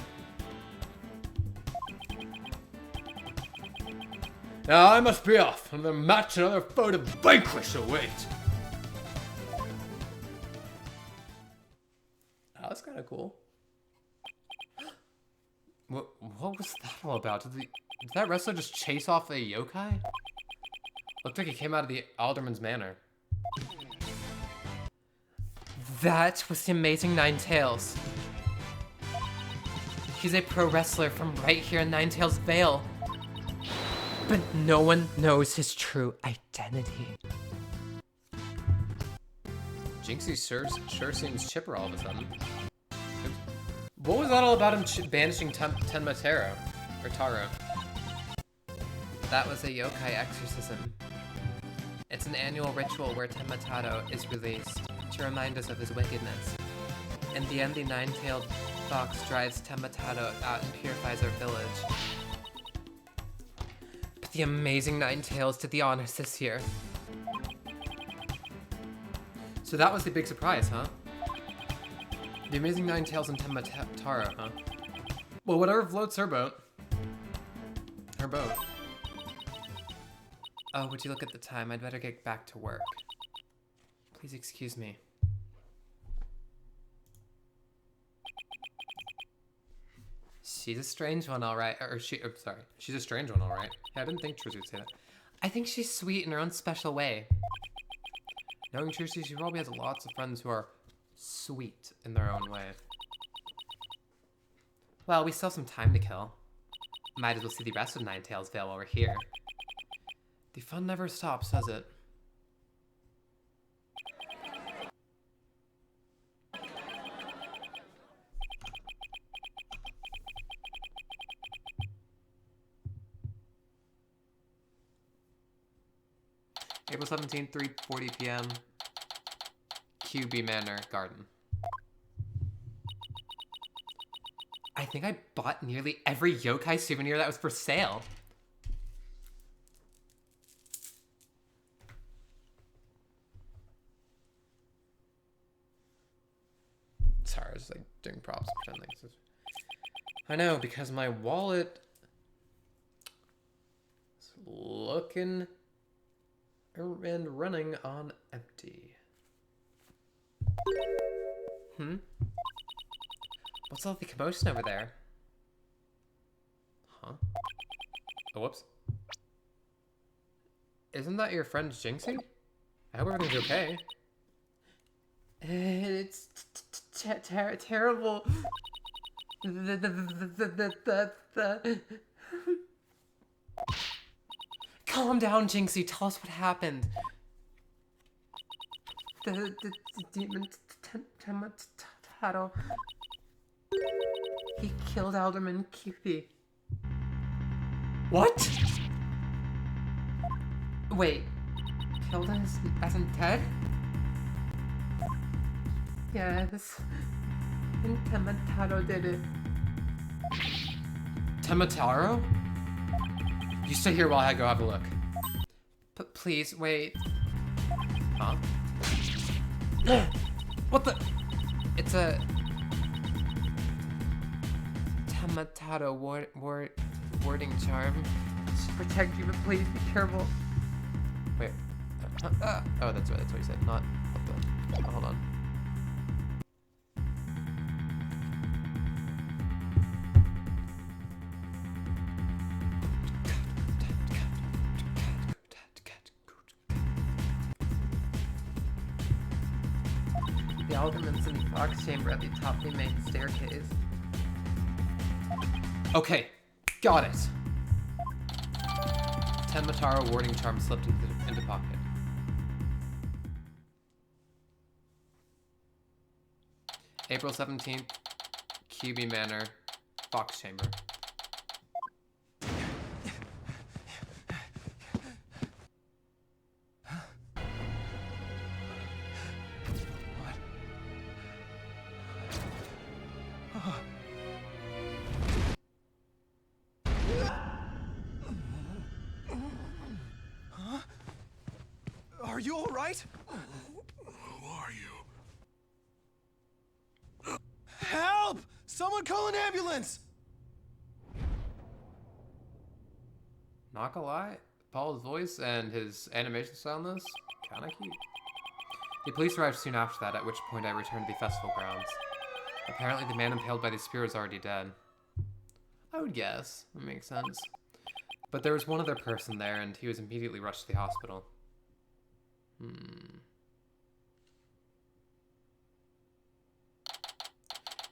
Now I must be off. Another match, another foe to vanquish await. That was kind of cool. What was that all about? Did that wrestler just chase off a yokai? Looked like he came out of the Alderman's Manor. That was the Amazing Ninetails. He's a pro wrestler from right here in Ninetails Vale. But no one knows his true identity. Jinxie sure seems chipper all of a sudden. Oops. What was that all about him banishing Tenma Taro? Or Taro? That was a yokai exorcism. It's an annual ritual where Tenmatado is released to remind us of his wickedness. In the end, the nine-tailed fox drives Tenmatado out and purifies our village. But the Amazing Ninetails did the honors this year. So that was the big surprise, huh? The Amazing Ninetails and Tenmataro, huh? Well, whatever floats her boat. Her boat. Oh, would you look at the time? I'd better get back to work. Please excuse me. She's a strange one, all right. Sorry. She's a strange one, all right. Yeah, I didn't think Trixie would say that. I think she's sweet in her own special way. Knowing Trixie, she probably has lots of friends who are sweet in their own way. Well, we still have some time to kill. Might as well see the rest of Ninetails Vale while we're here. The fun never stops, does it? April 17th, 3:40 p.m. QB Manor Garden. I think I bought nearly every yokai souvenir that was for sale. Sorry, I was just like doing props, pretending. I know, because my wallet is looking and running on empty. What's all the commotion over there? Huh? Oh, whoops. Isn't that your friend Jinxie? I hope everything's okay. It's terrible. Calm down, Jinxie. Tell us what happened. The demon Tenmatado. He killed Alderman Cutie. What? Wait. Killed as in dead? Yes. And Tenmataro did it. Tenmataro? You stay here while I go have a look. But please, wait. Huh? What the? It's a Tenmataro warding charm to protect you, but please be careful. Wait. Oh, that's what you said. Not. What the? Hold on. The alderman's in the fox chamber at the top of the main staircase. Okay, got it. 10 Mataro warding charm slipped into pocket. April 17th, QB Manor, Fox Chamber. Are you all right? Who are you? Help! Someone call an ambulance! Not gonna lie, Paul's voice and his animation style in this, kinda cute. The police arrived soon after that, at which point I returned to the festival grounds. Apparently the man impaled by the spear is already dead. I would guess, that makes sense. But there was one other person there, and he was immediately rushed to the hospital.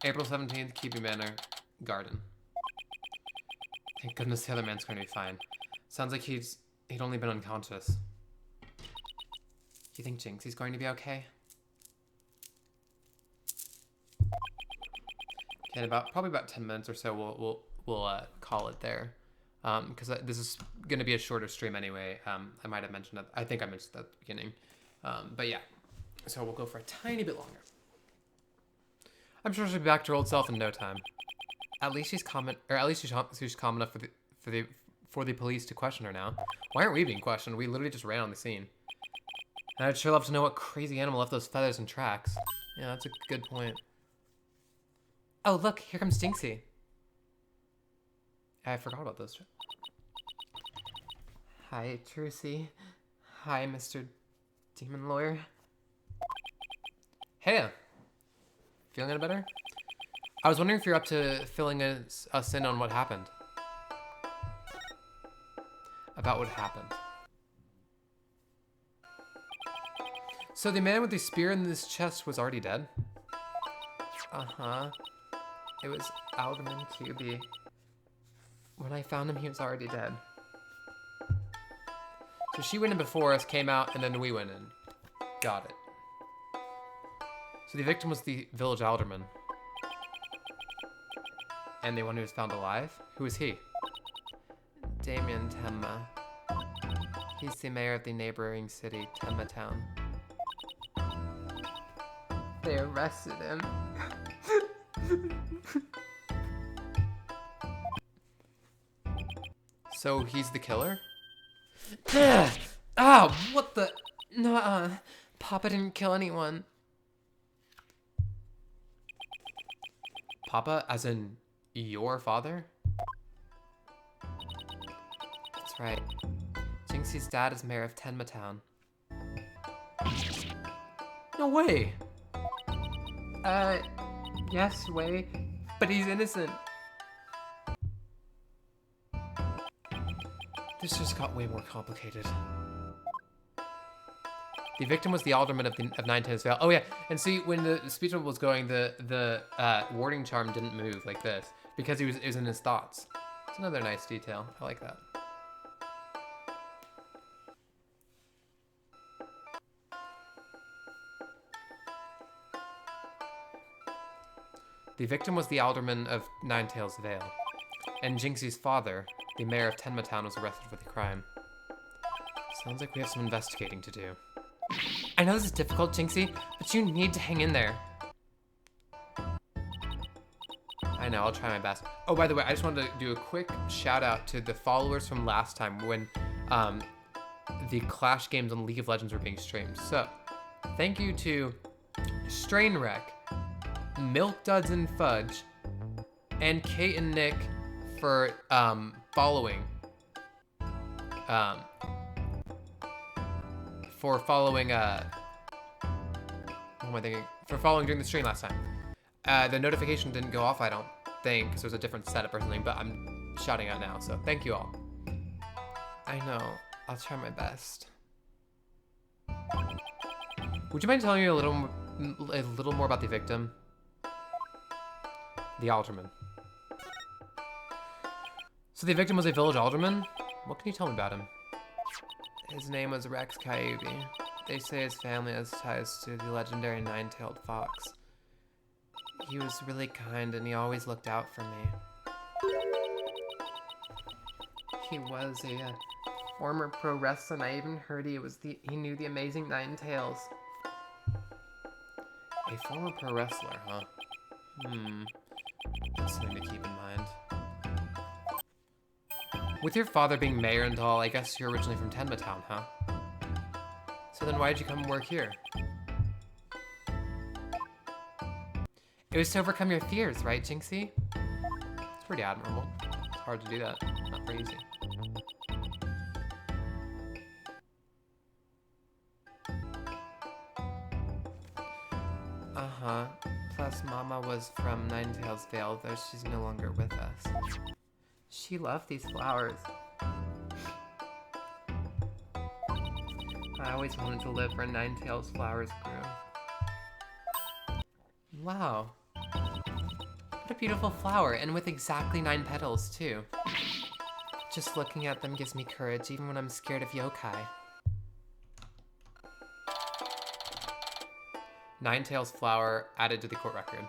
April 17th, Keepy Manor, Garden. Thank goodness the other man's going to be fine. Sounds like he'd only been unconscious. You think Jinxie's going to be okay? Okay, in probably about 10 minutes or so, we'll call it there. Because this is going to be a shorter stream anyway. I might have mentioned that. I think I mentioned that at the beginning. But yeah, so we'll go for a tiny bit longer. I'm sure she'll be back to her old self in no time. At least she's calm enough for the police to question her now. Why aren't we being questioned? We literally just ran on the scene. And I'd sure love to know what crazy animal left those feathers and tracks. Yeah, that's a good point. Oh, look, here comes Jinxie. I forgot about those. Hi, Trucy. Hi, Mr. Demon Lawyer. Hey. Feeling any better? I was wondering if you're up to filling us in on what happened. About what happened. So the man with the spear in his chest was already dead? Uh-huh. It was Alderman QB. When I found him, he was already dead. So she went in before us, came out, and then we went in. Got it. So the victim was the village alderman. And the one who was found alive? Who was he? Damien Temma. He's the mayor of the neighboring city, Temma Town. They arrested him. So he's the killer? Ah, what the? No, Papa didn't kill anyone. Papa, as in your father? That's right. Jinxie's dad is mayor of Tenma Town. No way! Yes, way, but he's innocent. This just got way more complicated. The victim was the alderman of Nine Tails Vale. Oh yeah, and see, when the speech bubble was going, the warding charm didn't move like this because it was in his thoughts. It's another nice detail. I like that. The victim was the alderman of Nine Tails Vale, and Jinxie's father, the mayor of Tenma Town, was arrested for the crime. Sounds like we have some investigating to do. I know this is difficult, Jinxie, but you need to hang in there. I know, I'll try my best. Oh, by the way, I just wanted to do a quick shout out to the followers from last time when the Clash games on League of Legends were being streamed. So, thank you to Strainwreck, Milk Duds and Fudge, and Kate and Nick for following. For following, what am I thinking? For following during the stream last time. The notification didn't go off, I don't think, because there's a different setup or something, but I'm shouting out now, so thank you all. I know, I'll try my best. Would you mind telling me a little a little more about the victim. The alderman. So the victim was a village alderman? What can you tell me about him? His name was Rex Kyubi. They say his family has ties to the legendary nine-tailed fox. He was really kind and he always looked out for me. He was a former pro wrestler, and I even heard he knew the amazing Nine Tails. A former pro wrestler, huh? That's something to keep in mind. With your father being mayor and all, I guess you're originally from Tenma Town, huh? So then why'd you come and work here? It was to overcome your fears, right, Jinxie? It's pretty admirable. It's hard to do that. Not very easy. Uh-huh. Plus, Mama was from Ninetales Vale, though she's no longer with us. She loved these flowers. I always wanted to live where Ninetales flowers grew. Wow. What a beautiful flower, and with exactly 9 petals, too. Just looking at them gives me courage, even when I'm scared of yokai. Ninetales flower added to the court record.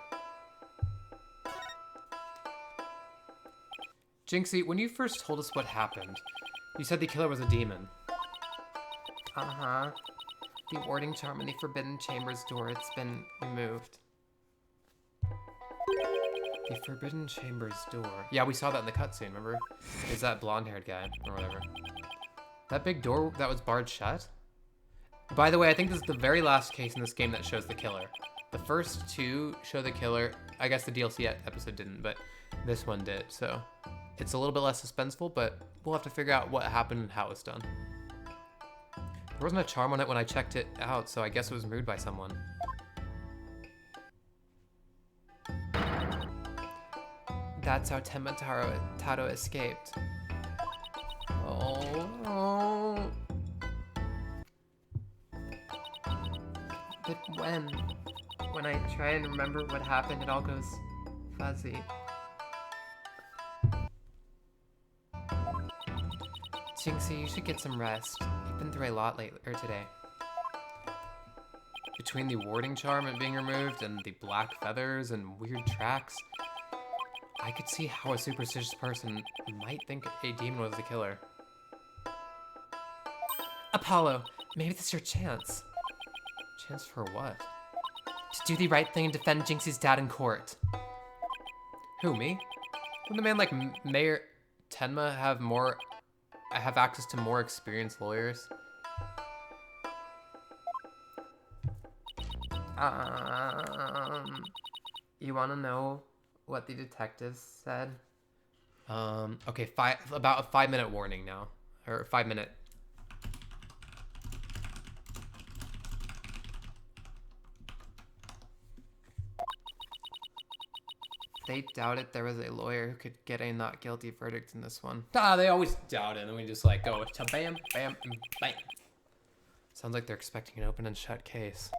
Jinxie, when you first told us what happened, you said the killer was a demon. Uh-huh. The warding charm in the Forbidden Chamber's door, it's been removed. The Forbidden Chamber's door. Yeah, we saw that in the cutscene, remember? It's that blonde-haired guy, or whatever. That big door that was barred shut? By the way, I think this is the very last case in this game that shows the killer. The first 2 show the killer. I guess the DLC episode didn't, but this one did, so... It's a little bit less suspenseful, but we'll have to figure out what happened and how it was done. There wasn't a charm on it when I checked it out, so I guess it was removed by someone. That's how Tenma Taro escaped. Oh. But when I try and remember what happened, it all goes fuzzy. Jinxie, you should get some rest. You've been through a lot today. Between the warding charm and being removed, and the black feathers and weird tracks, I could see how a superstitious person might think a demon was the killer. Apollo, maybe this is your chance. Chance for what? To do the right thing and defend Jinxie's dad in court. Who, me? Wouldn't a man like Mayor Tenma have access to more experienced lawyers? You wanna know what the detectives said? Okay, about a 5-minute warning now. Or 5-minute. They doubted there was a lawyer who could get a not guilty verdict in this one. They always doubt it, and we just like go to bam, bam, and bam. Sounds like they're expecting an open and shut case.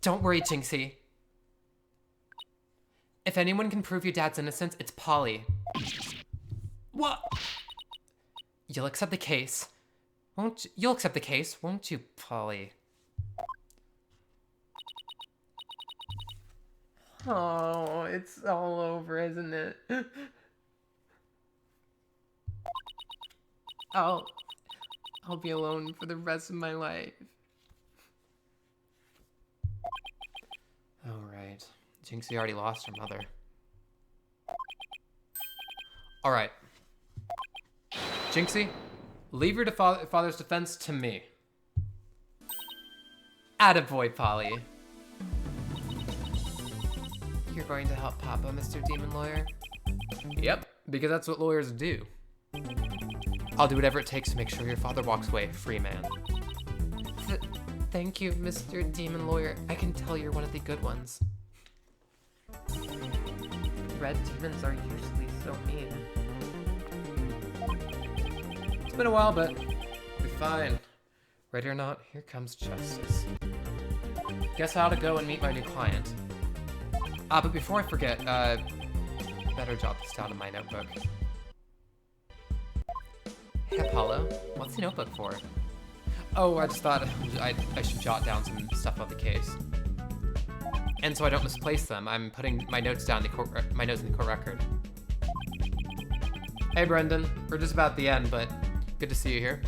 Don't worry, Jinxie. If anyone can prove your dad's innocence, it's Polly. What? You'll accept the case. You'll accept the case, won't you, Polly? Oh, it's all over, isn't it? I'll be alone for the rest of my life. All right. Jinxie already lost her mother. All right. Jinxie, leave your father's defense to me. Attaboy, Polly. You're going to help Papa, Mr. Demon Lawyer? Yep, because that's what lawyers do. I'll do whatever it takes to make sure your father walks away a free man. Thank you, Mr. Demon Lawyer. I can tell you're one of the good ones. Red demons are usually so mean. It's been a while, but we'll be fine. Ready or not, here comes justice. guess I ought to go and meet my new client. But before I forget, better jot this down in my notebook. Hey, Apollo, what's the notebook for? Oh, I just thought I should jot down some stuff about the case. And so I don't misplace them, I'm putting my notes down in the court record. Hey, Brendan. We're just about at the end, but good to see you here.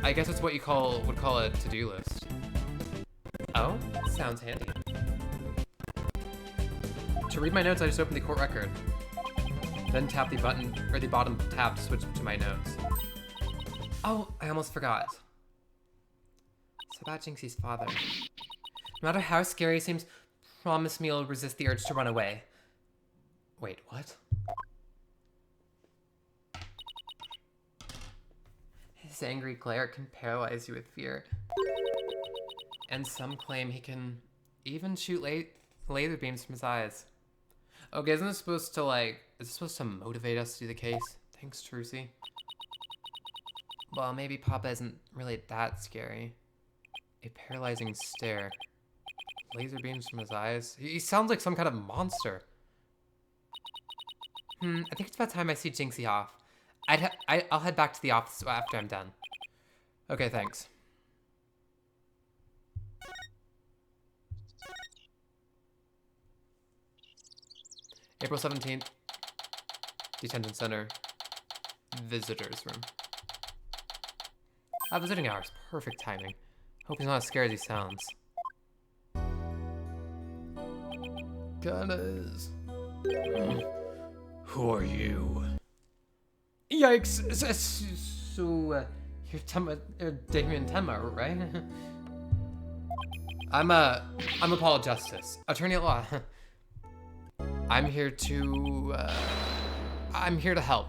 I guess it's what you would call a to-do list. Oh, sounds handy. To read my notes, I just open the court record. Then tap the button, or the bottom tab to switch to my notes. Oh, I almost forgot. So about Jinxie's father. No matter how scary he seems, promise me you'll resist the urge to run away. Wait, what? His angry glare can paralyze you with fear. And some claim he can even shoot laser beams from his eyes. Okay, isn't this supposed to, is this supposed to motivate us to do the case? Thanks, Trucy. Well, maybe Papa isn't really that scary. A paralyzing stare. Laser beams from his eyes. He sounds like some kind of monster. I think it's about time I see Jinxie off. I'll head back to the office after I'm done. Okay, thanks. April 17th. Detention Center. Visitor's room. Visiting hours. Perfect timing. Hope he's not as scared as he sounds. Gunners. Who are you? Yikes! So, you're Damien Tenma, right? I'm Apollo Justice, attorney at law. I'm here to help.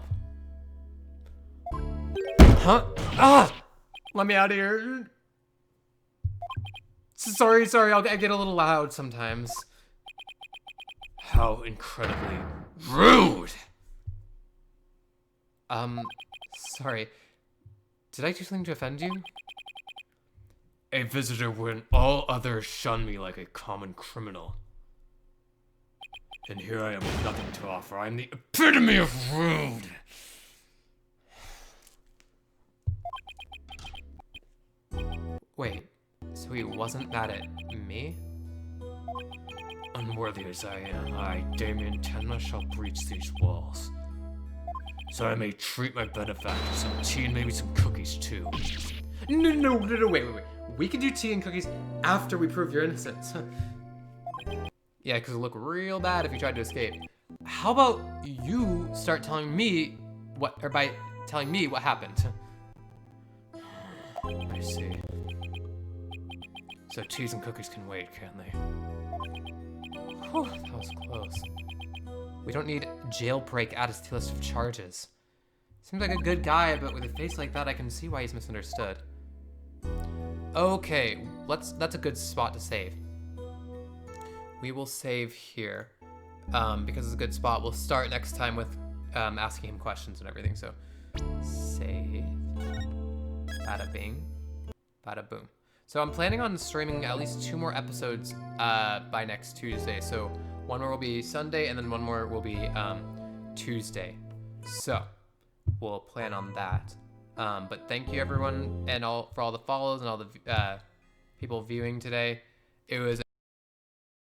Huh? Ah! Let me out of here. Sorry, I get a little loud sometimes. How incredibly rude! Sorry. Did I do something to offend you? A visitor when all others shun me like a common criminal. And here I am with nothing to offer. I am the epitome of rude! Wait, so he wasn't mad at me? Unworthy as I am, I, Damien Tenma, shall breach these walls. So I may treat my benefactor some tea and maybe some cookies too. No, wait. We can do tea and cookies after we prove your innocence. Yeah, because it'll look real bad if you tried to escape. How about you start telling me by telling me what happened? I see. So teas and cookies can wait, can't they? Whew, that was close. We don't need jailbreak added to the list of charges. Seems like a good guy, but with a face like that, I can see why he's misunderstood. Okay, that's a good spot to save. We will save here, because it's a good spot. We'll start next time with asking him questions and everything. So, save. Bada bing, bada boom. So I'm planning on streaming at least 2 more episodes by next Tuesday. So one more will be Sunday, and then one more will be Tuesday. So we'll plan on that. But thank you everyone and for all the follows and all the people viewing today. It was